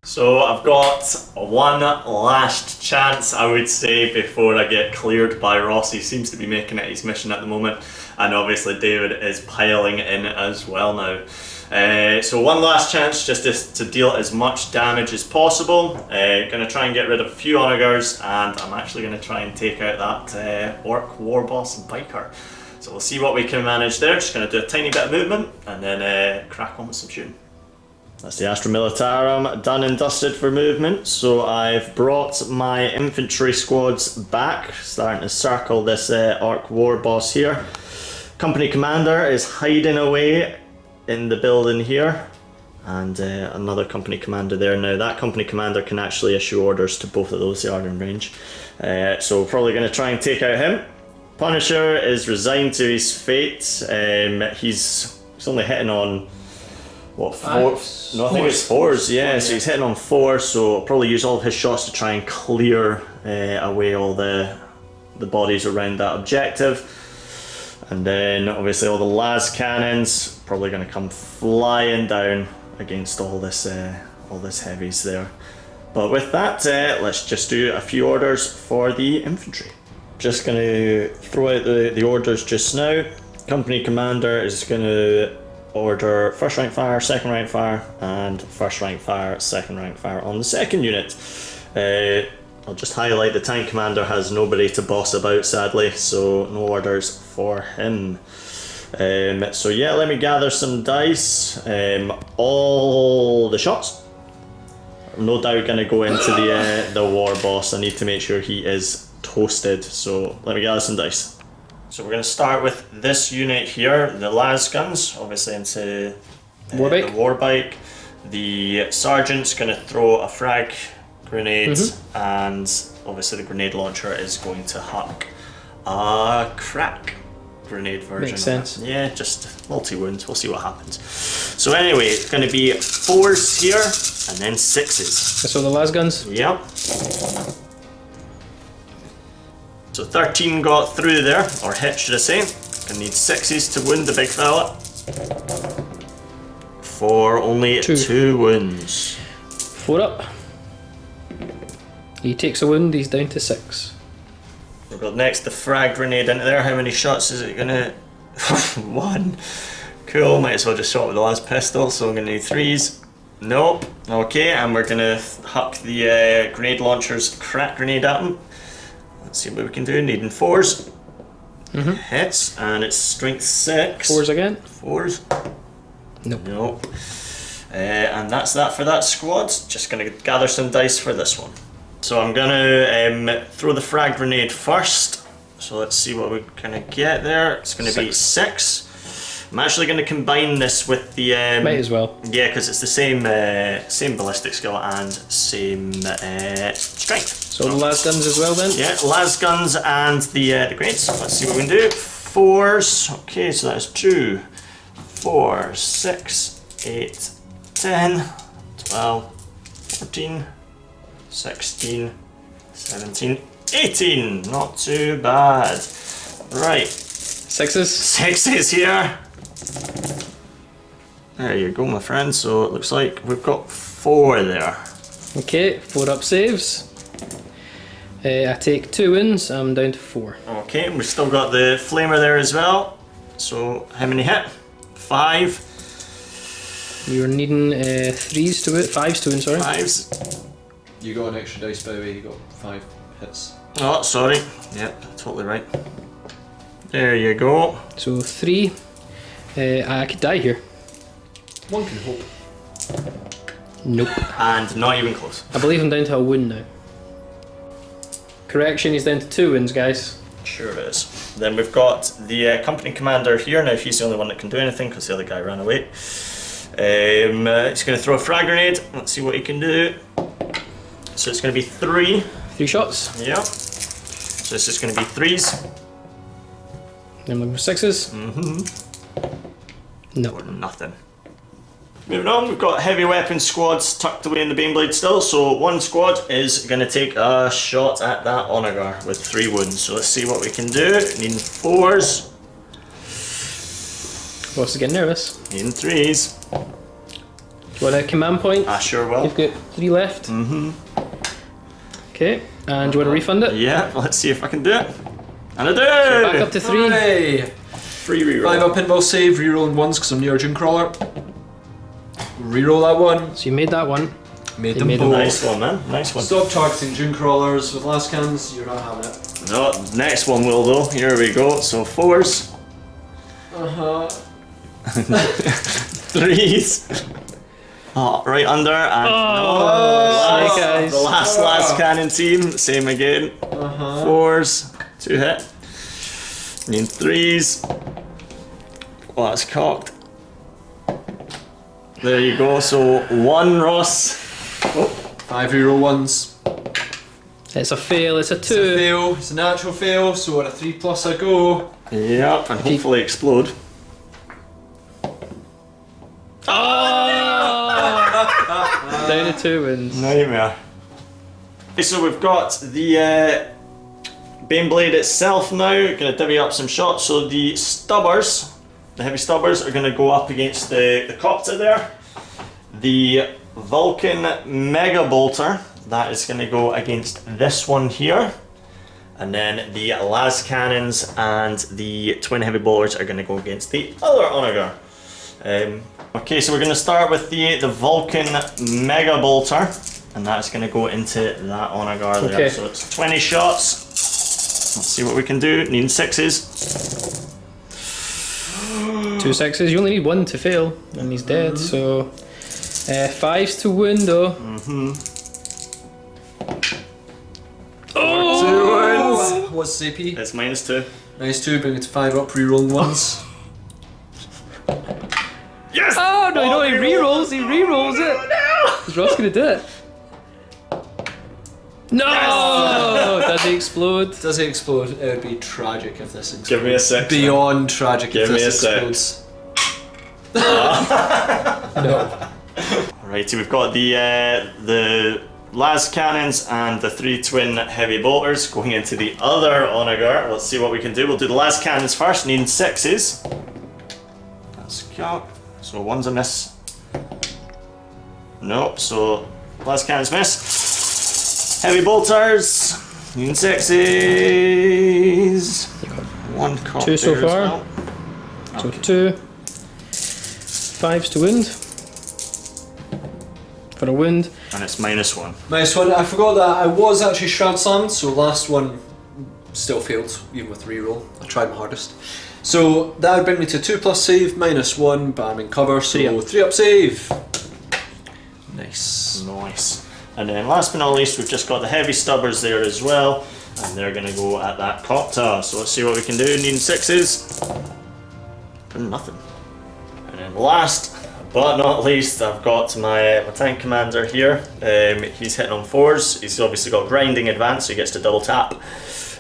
So I've got one last chance, I would say, before I get cleared by Ross. He seems to be making it his mission at the moment, and obviously David is piling in as well now. So one last chance just to deal as much damage as possible. Gonna try and get rid of a few onagers, and I'm actually gonna try and take out that Orc war boss biker. So we'll see what we can manage there. Just gonna do a tiny bit of movement and then crack on with some shooting. That's the Astra Militarum done and dusted for movement. So I've brought my infantry squads back, starting to circle this Orc war boss here. Company commander is hiding away in the building here, and another company commander there. Now that company commander can actually issue orders to both of those, they are in range. So we're probably going to try and take out him. Punisher is resigned to his fate. He's only hitting on what, 4? No, I think it's 4s, yeah. So he's hitting on 4, so I'll probably use all of his shots to try and clear away all the bodies around that objective. And then obviously all the las cannons probably going to come flying down against all this heavies there. But with that, let's just do a few orders for the infantry. Just going to throw out the orders just now. Company commander is going to order first rank fire, second rank fire, and first rank fire, second rank fire on the second unit. I'll just highlight the tank commander has nobody to boss about, sadly, so no orders for him. So yeah, let me gather some dice. All the shots are no doubt going to go into the war boss. I need to make sure he is toasted, so let me gather some dice. So we're going to start with this unit here, the las guns, obviously into Warbike. the warbike. The sergeant's going to throw a frag grenade, and obviously the grenade launcher is going to huck a crack grenade version. Makes sense. Yeah, just multi-wounds, we'll see what happens. So anyway, it's going to be 4s here, and then 6s. So the las guns. Yep. So 13 got through there, or hit should I say. Gonna need 6s to wound the big fella. For only 2 wounds. 4 up. He takes a wound, he's down to 6. We've got next the frag grenade into there. How many shots is it gonna... 1. Cool, might as well just shot with the last pistol, so I'm gonna need 3s. Nope. Okay, and we're gonna huck the grenade launcher's crack grenade at him. Let's see what we can do. Needing 4s. Hits, and it's strength 6. 4s again. 4s. Nope. Nope. And that's that for that squad. Just gonna gather some dice for this one. So I'm gonna throw the frag grenade first. So let's see what we're gonna get there. It's gonna be 6. I'm actually gonna combine this with the Might as well. yeah, because it's the same same ballistic skill and same strength. So the las guns as well then. Yeah, las guns and the grenades. Let's see what we can do. 4s. Okay, so that's 2, 4, 6, 8, 10, 12, 14, 16, 17, 18. Not too bad. Right. 6s. 6s here. There you go, my friend. So it looks like we've got 4 there. Okay, 4 up saves. I take 2 wounds, I'm down to 4. Okay, and we've still got the flamer there as well. So how many hit? 5. You're needing 3s to wound, 5s to wound, sorry. 5s. You got an extra dice, by the way. You got 5 hits. Oh, sorry. Yep, totally right. There you go. So 3. I could die here. One can hope. Nope. And not even close. I believe I'm down to a wound now. Correction, he's down to 2 wounds, guys. Sure is. Then we've got the company commander here. Now he's the only one that can do anything because the other guy ran away. He's going to throw a frag grenade. Let's see what he can do. So it's going to be 3. 3 shots. Yep. So this is going to be 3s. Then looking for 6s. No. Or nothing. Moving on, we've got heavy weapon squads tucked away in the Baneblade still. So one squad is going to take a shot at that onager with 3 wounds. So let's see what we can do. Needing 4s. Boss is getting nervous. Needing 3s. Do you want a command point? I sure will. You've got 3 left. Okay, and do you want to refund it? Yeah, let's see if I can do it. And I do! Back up to 3. Hey! 3 reroll. 5 up pinball save, rerolling 1s because I'm near a Dune Crawler. Reroll that one. So you made that one. Made They them made both. Nice one, man. Nice one. Stop targeting Dune Crawlers with last cannons, you're not having it. No, next one will though. Here we go. So 4s. 3s. Oh, right under and guys. the last cannon team. Same again. 4s. 2 hit. Need 3s. Oh, that's cocked. There you go. So 1 Ross. 5 reroll 1s. It's a fail, it's a 2. It's a fail, it's a natural fail, so on a 3+ I go. Yep, and hopefully explode. Down to 2 wounds. Nightmare. Okay, so we've got the Baneblade itself now. Gonna divvy up some shots. So the stubbers, the heavy stubbers, are gonna go up against the copter there. The Vulcan Mega Bolter, that is gonna go against this one here. And then the las cannons and the twin heavy bolters are gonna go against the other onager. Okay, so we're going to start with the Vulcan Mega Bolter, and that's going to go into that onager there. Okay. So it's 20 shots. Let's see what we can do. Needing 6s. 2 6s, you only need 1 to fail, and he's dead, so 5s to wound though. Oh! What's CP? It's -2. Nice 2, bring it to 5 up, rerolling 1s. Yes! Oh no, no, he rerolls it! Is Ross gonna do it? No! Does he explode? Does he explode? It would be tragic if this explodes. Give me a 6. Beyond tragic Give if me this a explodes. No. Alrighty, we've got the las cannons and the 3 twin heavy bolters going into the other onager. Let's see what we can do. We'll do the las cannons first, needing 6s. That's cocked. So 1's a miss. Nope, so las cannons miss. Heavy bolters, needing 6s. 1 cocked 2 so there as far. well. So Okay. 2. 5s to wound. For a wound. And it's -1. Nice one. I forgot that I was actually Shroud Slammed, so last one still failed, even with reroll. I tried my hardest. So that would bring me to 2+ save, -1, but I'm in cover, so 3 up save. Nice. Nice. And then last but not least, we've just got the heavy stubbers there as well, and they're going to go at that copter. So let's see what we can do. Needing 6s. Nothing. And then last but not least, I've got my tank commander here. He's hitting on 4s. He's obviously got grinding advance, so he gets to double tap.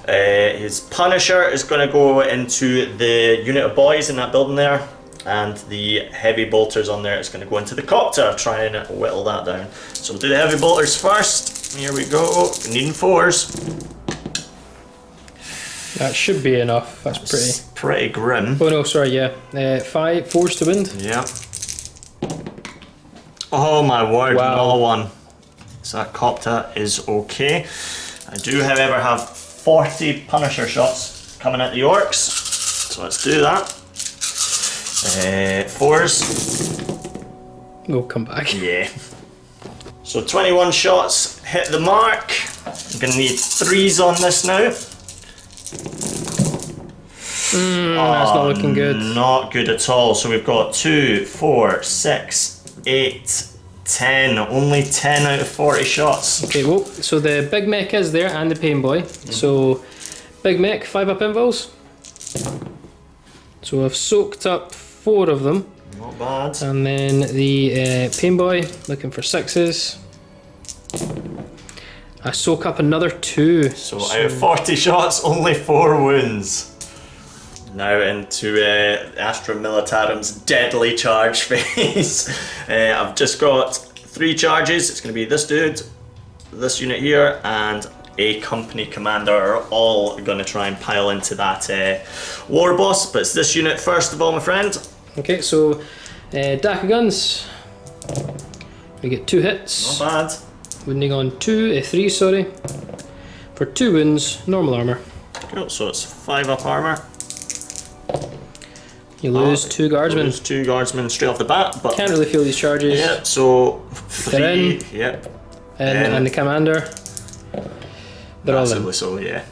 His Punisher is going to go into the unit of boys in that building there, and the heavy bolters on there is going to go into the copter, try and whittle that down. So we'll do the heavy bolters first. Here we go, needing 4s. That should be enough. That's Pretty grim. Oh no, sorry, yeah. 4s to wound. Yeah. Oh my word, Wow. not a 1. So that copter is okay. I do, however, have 40 Punisher shots coming at the Orks. So let's do that. 4s. We'll come back. Yeah. So 21 shots hit the mark. I'm going to need 3s on this now. That's not looking good. Not good at all. So we've got 2, 4, 6, 8, 10. Only 10 out of 40 shots. Okay, well, so the big mech is there and the pain boy. So, big mech, 5-up invuls. So I've soaked up 4 of them. Not bad. And then the pain boy, looking for 6s. I soak up another 2. So out of 40 shots, only 4 wounds. Now into Astra Militarum's deadly charge phase. I've just got 3 charges. It's going to be this dude, this unit here, and a company commander are all going to try and pile into that war boss. But it's this unit first of all, my friend. Okay, so Daka guns. We get 2 hits. Not bad. Wounding on 3, sorry. For 2 wounds, normal armor. Cool, so it's 5-up armor. You lose 2 guardsmen. Lose 2 guardsmen straight off the bat, but Can't really feel these charges. yeah. So They're 3. in. Yep. And the commander. They're all in. Massively so, yeah.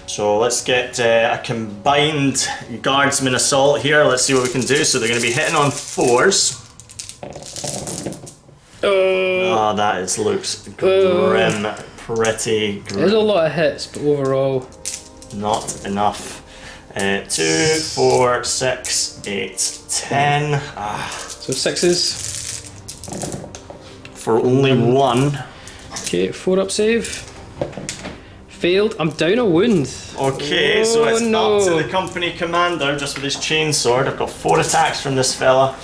So let's get a combined guardsman assault here. Let's see what we can do. So they're going to be hitting on 4s. Oh, that is, looks grim. Pretty grim. There's a lot of hits, but overall, Not enough. 2, 4, 6, 8, 10. so 6s. For only 1. Okay, 4-up save. Failed. I'm down a wound. Okay, so it's no. up to the company commander just with his chainsword. I've got 4 attacks from this fella.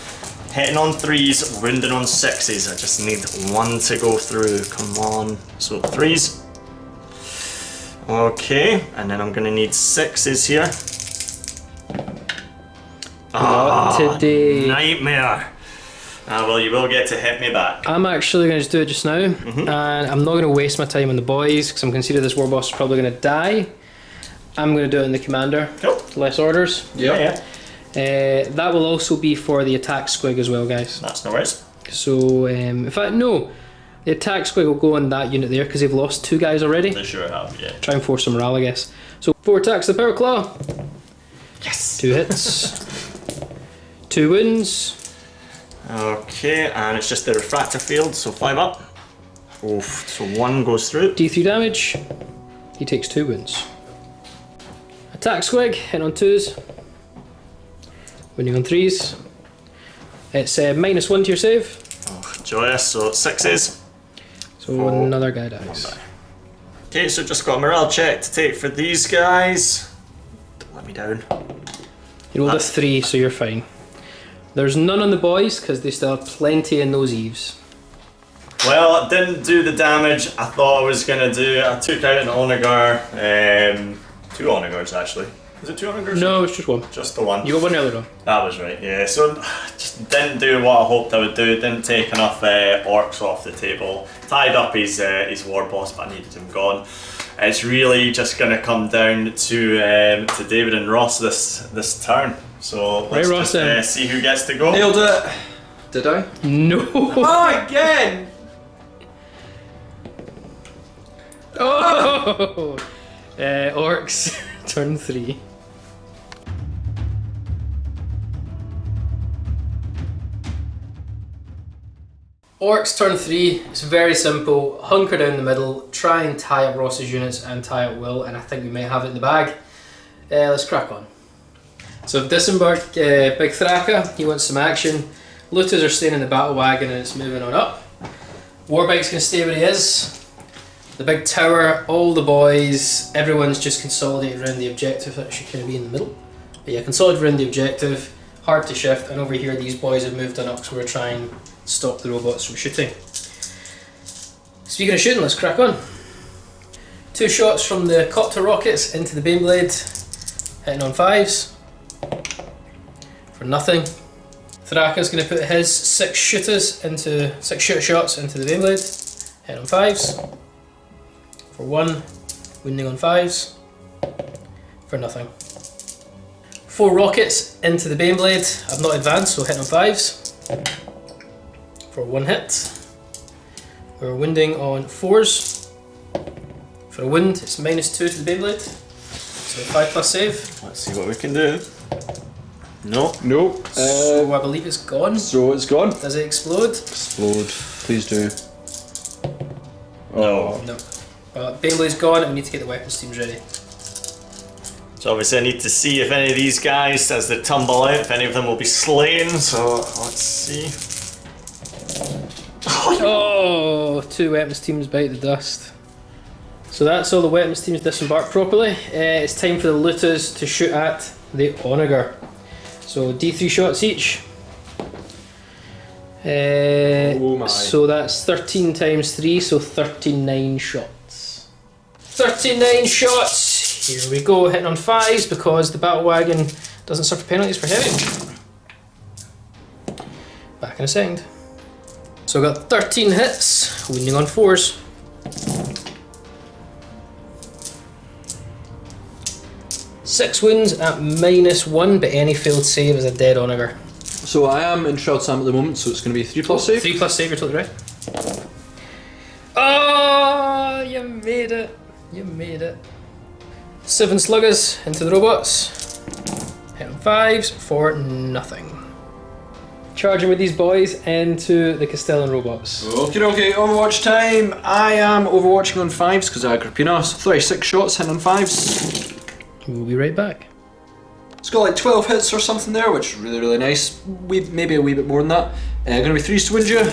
Hitting on 3s, wounding on 6s. I just need 1 to go through. Come on. So 3s. Okay, and then I'm going to need 6s here. Not today. Nightmare. Well, you will get to hit me back. I'm actually going to just do it just now, and I'm not going to waste my time on the boys because I'm considering this war boss is probably going to die. I'm going to do it in the commander. Cool. Less orders. Yeah. That will also be for the attack squig as well, guys. That's no worries. So, in fact, no. The attack squig will go on that unit there because they've lost 2 guys already. They sure have, yeah. Try and force some morale, I guess. So, 4 attacks, the power claw. Yes! 2 hits. 2 wounds. Okay, and it's just the refractor field, so 5-up. Oof, so 1 goes through. D3 damage. He takes 2 wounds. Attack squig, hit on 2s. Wounding on 3s. It's -1 to your save. Oh, joyous, so 6s. So 4. another guy dies. Okay, so just got a morale check to take for these guys. Don't let me down. You rolled a 3, so you're fine. There's none on the boys because they still have plenty in those eaves. Well, it didn't do the damage I thought I was going to do. I took out an Onagar. 2 Onagars actually. Is it 2 Onagars? No, it's just 1. Just the 1. You got 1 earlier on. That was right, yeah. So just didn't do what I hoped I would do. Didn't take enough orcs off the table. Tied up his war boss, but I needed him gone. It's really just going to come down to David and Ross this turn. So let's Ross, just see who gets to go. Nailed it. Did I? No! Oh, again! Oh! Orcs, turn 3. Orcs turn 3, it's very simple. Hunker down the middle, try and tie up Ross's units and tie up Will, and I think we might have it in the bag. Let's crack on. So I've disembarked Big Thraka, he wants some action. Looters are staying in the battle wagon and it's moving on up. Warbike's going to stay where he is. The big tower, all the boys, everyone's just consolidated around the objective. That should kind of be in the middle. But yeah, consolidated around the objective, hard to shift, and over here these boys have moved on up because we're trying to stop the robots from shooting. Speaking of shooting, let's crack on. 2 shots from the copter rockets into the Baneblade, hitting on 5s. For nothing. Thraka's going to put his 6 shooter shots into the Baneblade, hitting on 5s. For 1, wounding on 5s. For nothing. 4 rockets into the Baneblade. I've not advanced, so hitting on 5s. For 1 hit. We're wounding on 4s. For a wound, it's -2 to the Baneblade. So 5+ save. Let's see what we can do. No. No. So I believe it's gone. So it's gone. Does it explode? Explode. Please do. No. No. But Beyblade's gone and we need to get the weapons teams ready. So obviously I need to see if any of these guys, as they tumble out, if any of them will be slain. So let's see. Oh, 2 weapons teams bite the dust. So that's all the weapons teams disembarked properly. It's time for the looters to shoot at the onager. So D3 shots each. Oh my. So that's 13 times 3, so 39 shots. 39 shots! Here we go, hitting on 5s because the battle wagon doesn't suffer penalties for heavy. Back in a second. So I got 13 hits, winning on 4s. Six wounds at -1, but any failed save is a dead onager. So I am in Shroud Sam at the moment, so it's going to be 3 plus save. 3 plus save, you're totally right. Oh, you made it. You made it. 7 sluggers into the robots. Hit on 5s for nothing. Charging with these boys into the Castellan robots. Okay, Overwatch time. I am overwatching on 5s because I Agrippina, so 36 shots hitting on 5s. We'll be right back. It's got like 12 hits or something there, which is really, really nice. Maybe a wee bit more than that. Going to be 3s to wound you.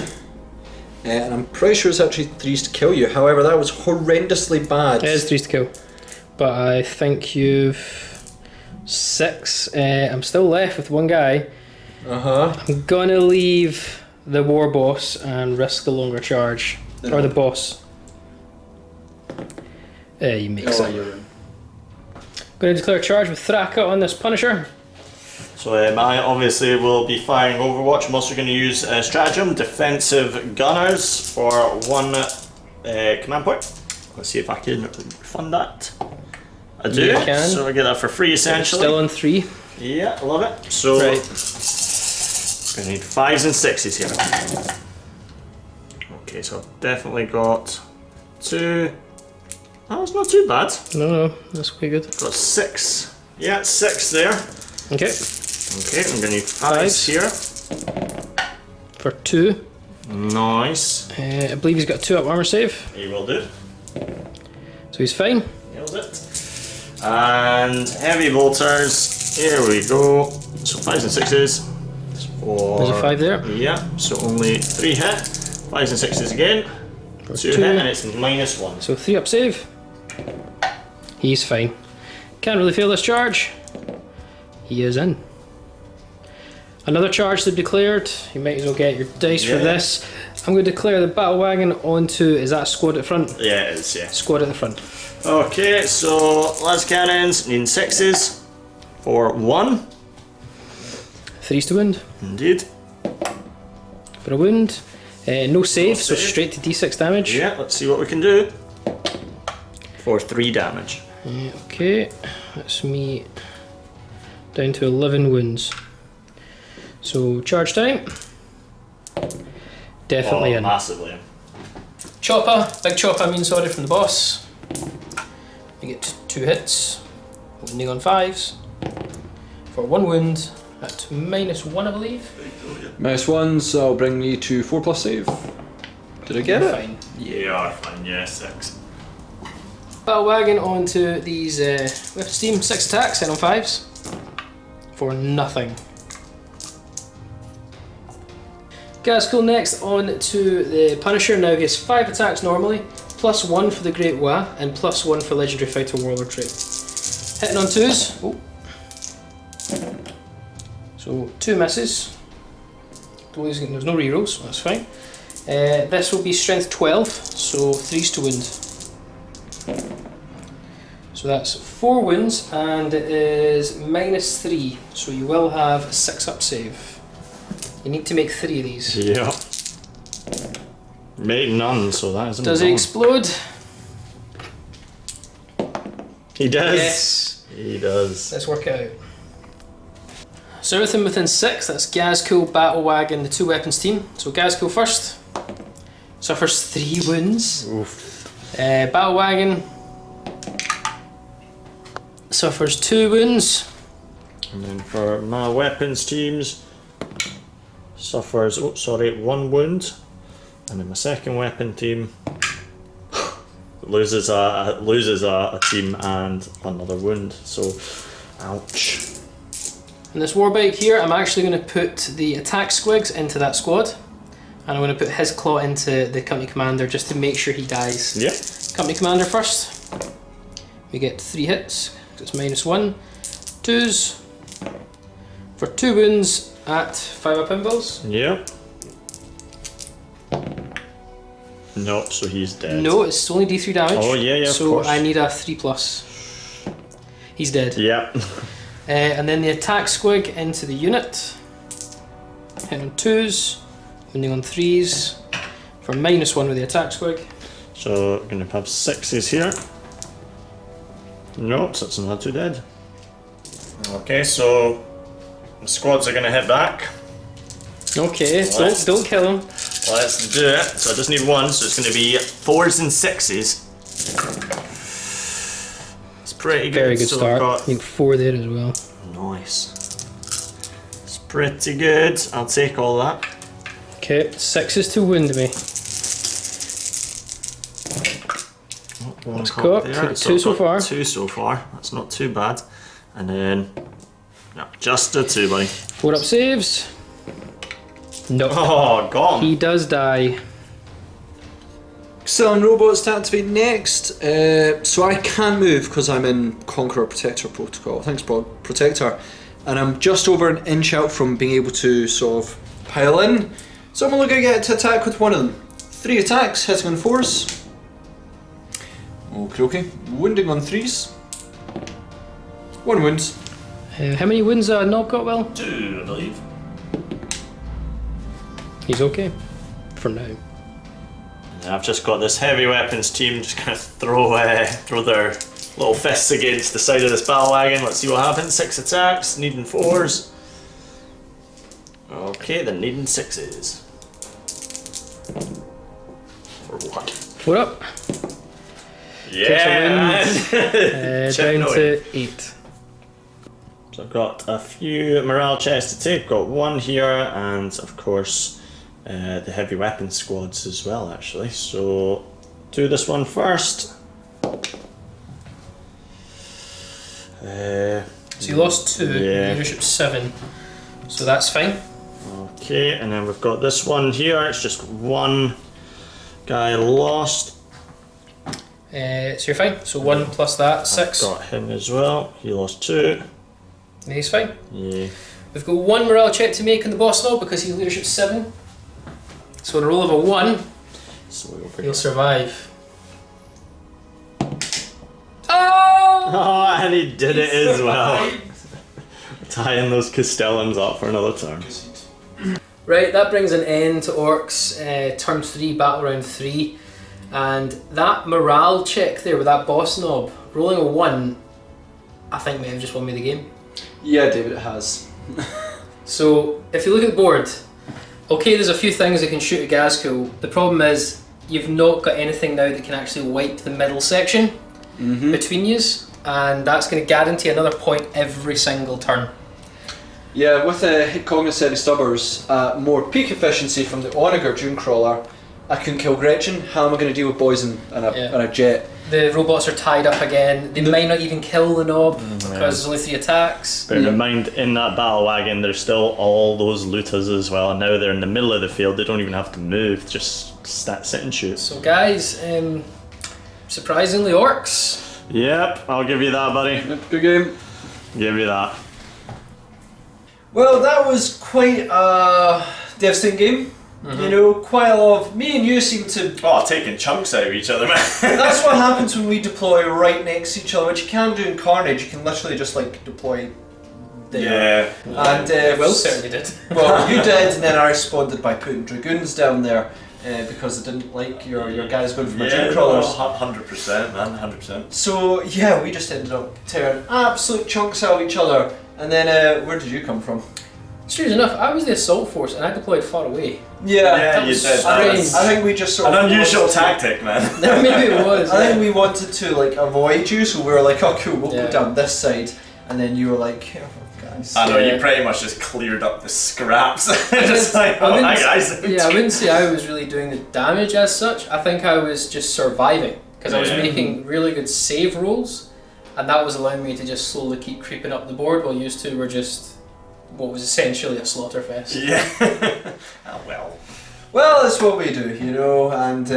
And I'm pretty sure it's actually 3s to kill you. However, that was horrendously bad. It is 3s to kill. But I think you've 6. I'm still left with 1 guy. I'm gonna leave the war boss and risk the longer charge. Or the boss. You make it. Going to declare a charge with Thraka on this Punisher. So I obviously will be firing Overwatch. I'm also going to use Stratagem, Defensive Gunners for 1 command point. Let's see if I can fund that. I do, You can. so I get that for free essentially. Still on 3. Yeah, I love it. So Right. I need 5s and 6s here. Okay, so I've definitely got 2. Oh, it's not too bad. No, that's quite good. Got 6. Yeah, 6 there. Okay. Okay, I'm gonna need 5s here. For 2. Nice. I believe he's got 2 up armor save. He will do. So he's fine. Nailed it. And heavy bolters. Here we go. So 5s and 6s. There's a 5 there. Yeah, so only 3 hit. 5s and 6s again. For 2 2. hit, and it's -1. So 3 up save. He's fine. Can't really fail this charge. He is in. Another charge to be declared. You might as well get your dice for this. I'm going to declare the battle wagon onto. Is that squad at the front? Yeah, it is, yeah. Squad at the front. Okay, so las cannons need 6s for 1. 3s to wound. Indeed. For a wound. No save, so save. straight to d6 damage. Yeah, let's see what we can do. For 3 damage. Okay, that's me down to 11 wounds. So charge time. Definitely in. Massively in. Chopper, big chopper, I mean, sorry, from the boss. You get 2 hits, wounding on 5s. For 1 wound at -1, I believe. -1, so I'll bring you to 4 plus save. Did I get it? Fine. Yeah, fine, yeah, 6. Battle wagon onto these weapons team, 6 attacks, hit on 5s. For nothing. Gaskell next on to the Punisher. Now he has 5 attacks normally, +1 for the Great Wa, and +1 for Legendary Fighter Warlord trait. Hitting on 2s. Oh. So 2 misses. There's no rerolls, that's fine. This will be strength 12, so 3s to wound. So that's 4 wounds, and it is -3, so you will have 6 up save. You need to make 3 of these. Yeah. Made none, so that isn't Does he explode? He does. Yes. He does. Let's work it out. So everything within 6, that's Gazcool, Battle Wagon, the 2 weapons team. So Gazcool first. Suffers 3 wounds. Oof. Battle Wagon suffers 2 wounds. And then for my weapons teams, suffers, 1 wound. And then my second weapon team loses a team and another wound. So, ouch. In this warbike here, I'm actually going to put the attack squigs into that squad. And I'm going to put his claw into the company commander just to make sure he dies. Yeah. Company commander first. We get 3 hits, it's -1. 2s for 2 wounds at 5 up impulse. Yeah. No, so he's dead. No, it's only D3 damage. Oh yeah, of so course. I need a 3+. He's dead. Yeah. And then the attack squig into the unit. Hitting on 2s, wounding on 3s for -1 with the attack squig. So we're going to have 6s here. No, so it's another 2 dead. Okay, so the squads are going to hit back. Okay, don't kill him. Let's do it. So I just need 1, so it's going to be 4s and 6s. It's pretty good. Very good so start. I've I think 4 there as well. got... Nice. It's pretty good. I'll take all that. Okay, 6s to wound me. One Let's go. there. 2 so I've got far. 2 so far. That's not too bad. And then, no, just a 2, buddy. 4 up saves. No. Oh, gone. He does die. Selling robots to activate next. So I can move because I'm in Conqueror Protector protocol. Thanks, Protector. And I'm just over an inch out from being able to sort of pile in. So I'm only going to get to attack with 1 of them. 3 attacks, hitting on 4s. Okay. Wounding on 3s. 1 wound. How many wounds Knob got, Will? 2, I believe. He's okay. For now. And I've just got this heavy weapons team just going to throw their little fists against the side of this battle wagon. Let's see what happens. 6 attacks, needing 4s. Okay, then needing 6s. For what? 4 up. Yeah! Down to 8. So I've got a few morale chests to take. Got 1 here, and of course the heavy weapon squads as well, actually. So do this one first. So you lost 2, yeah. leadership 7. So that's fine. Okay, and then we've got this one here. It's just 1 guy lost. So you're fine. So 1 plus that, 6. Got him as well. He lost 2. Yeah, he's fine. Yeah. We've got 1 morale check to make on the boss now because he's leadership 7. So on a roll of a 1, So we'll he'll survive. Oh! Oh, and he did it as well. Tying those Castellans up for another turn. Right, that brings an end to Orcs, turn 3, battle round 3. And that morale check there with that boss knob, rolling a 1, I think may have just won me the game. Yeah, David, it has. So, if you look at the board, okay, there's a few things that can shoot at Gazco. The problem is, you've not got anything now that can actually wipe the middle section between yous, and that's going to guarantee another point every single turn. Yeah, with the Cognizant Stubbers, more peak efficiency from the Onager Dunecrawler, I can kill Gretchen. How am I going to deal with Poison and a jet? The robots are tied up again. They might not even kill the knob because there's only 3 attacks. Bear in mind, in that battle wagon, there's still all those looters as well, and now they're in the middle of the field. They don't even have to move; just sit and shoot. So, guys, surprisingly, Orcs. Yep, I'll give you that, buddy. Good game. Give you that. Well, that was quite a devastating game. You know, quite a lot of... Me and you seem to... Oh, taking chunks out of each other, man. That's what happens when we deploy right next to each other, which you can do in Carnage. You can literally just, like, deploy there. Yeah. And Will certainly did. Well, you did, and then I responded by putting Dragoons down there because I didn't like your guys going for my Dune crawlers. 100%, man, 100%. So, yeah, we just ended up tearing absolute chunks out of each other. And then, where did you come from? Strange enough, I was the assault force and I deployed far away. Yeah, you did. I think we just sort of... An unusual tactic, man. Maybe it was. I think we wanted to like avoid you, so we were like, oh cool, we'll go down this side. and then you were like, oh, guys. I know, you pretty much just cleared up the scraps. Just like, oh, hi guys. Yeah, I wouldn't say I was really doing the damage as such. I think I was just surviving, because I was making really good save rolls, and that was allowing me to just slowly keep creeping up the board while you two were just what was essentially a slaughter fest. Yeah. Oh, well. Well, that's what we do, you know, and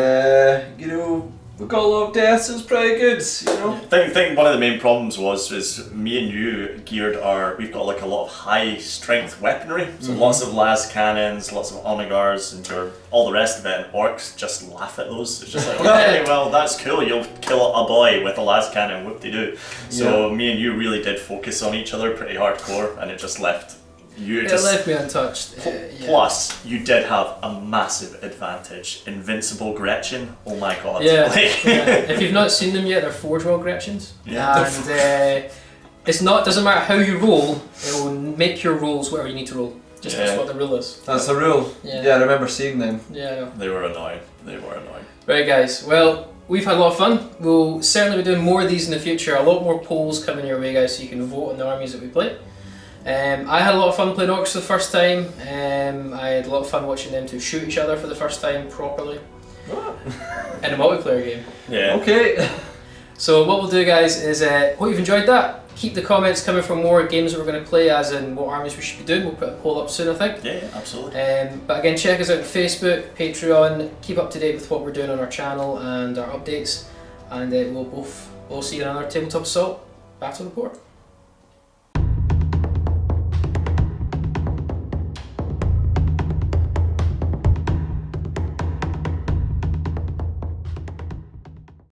we've got a lot of deaths, so it's pretty good, you know. I think one of the main problems is me and you geared we've got like a lot of high strength weaponry, so lots of las cannons, lots of onagars, and all the rest of it, and orcs just laugh at those. It's just like, okay, well that's cool, you'll kill a boy with a las cannon, whoop-de-doo. So me and you really did focus on each other pretty hardcore, and it just left you It left me untouched. Plus, you did have a massive advantage. Invincible Gretchen. Oh my god. Yeah. If you've not seen them yet, they're Forge World Gretchens. Yeah. And doesn't matter how you roll, it will make your rolls whatever you need to roll. Just that's what the rule is. That's the rule. Yeah, I remember seeing them. Yeah. They were annoying. Right, guys. Well, we've had a lot of fun. We'll certainly be doing more of these in the future. A lot more polls coming your way, guys, so you can vote on the armies that we play. I had a lot of fun playing Orcs for the first time. I had a lot of fun watching them two shoot each other for the first time properly. In a multiplayer game. Yeah. Okay. So what we'll do, guys, is hope you've enjoyed that. Keep the comments coming for more games that we're going to play, as in what armies we should be doing. We'll put a poll up soon, I think. Yeah, absolutely. But again, check us out on Facebook, Patreon. Keep up to date with what we're doing on our channel and our updates. And we'll see you in another Tabletop Assault Battle Report.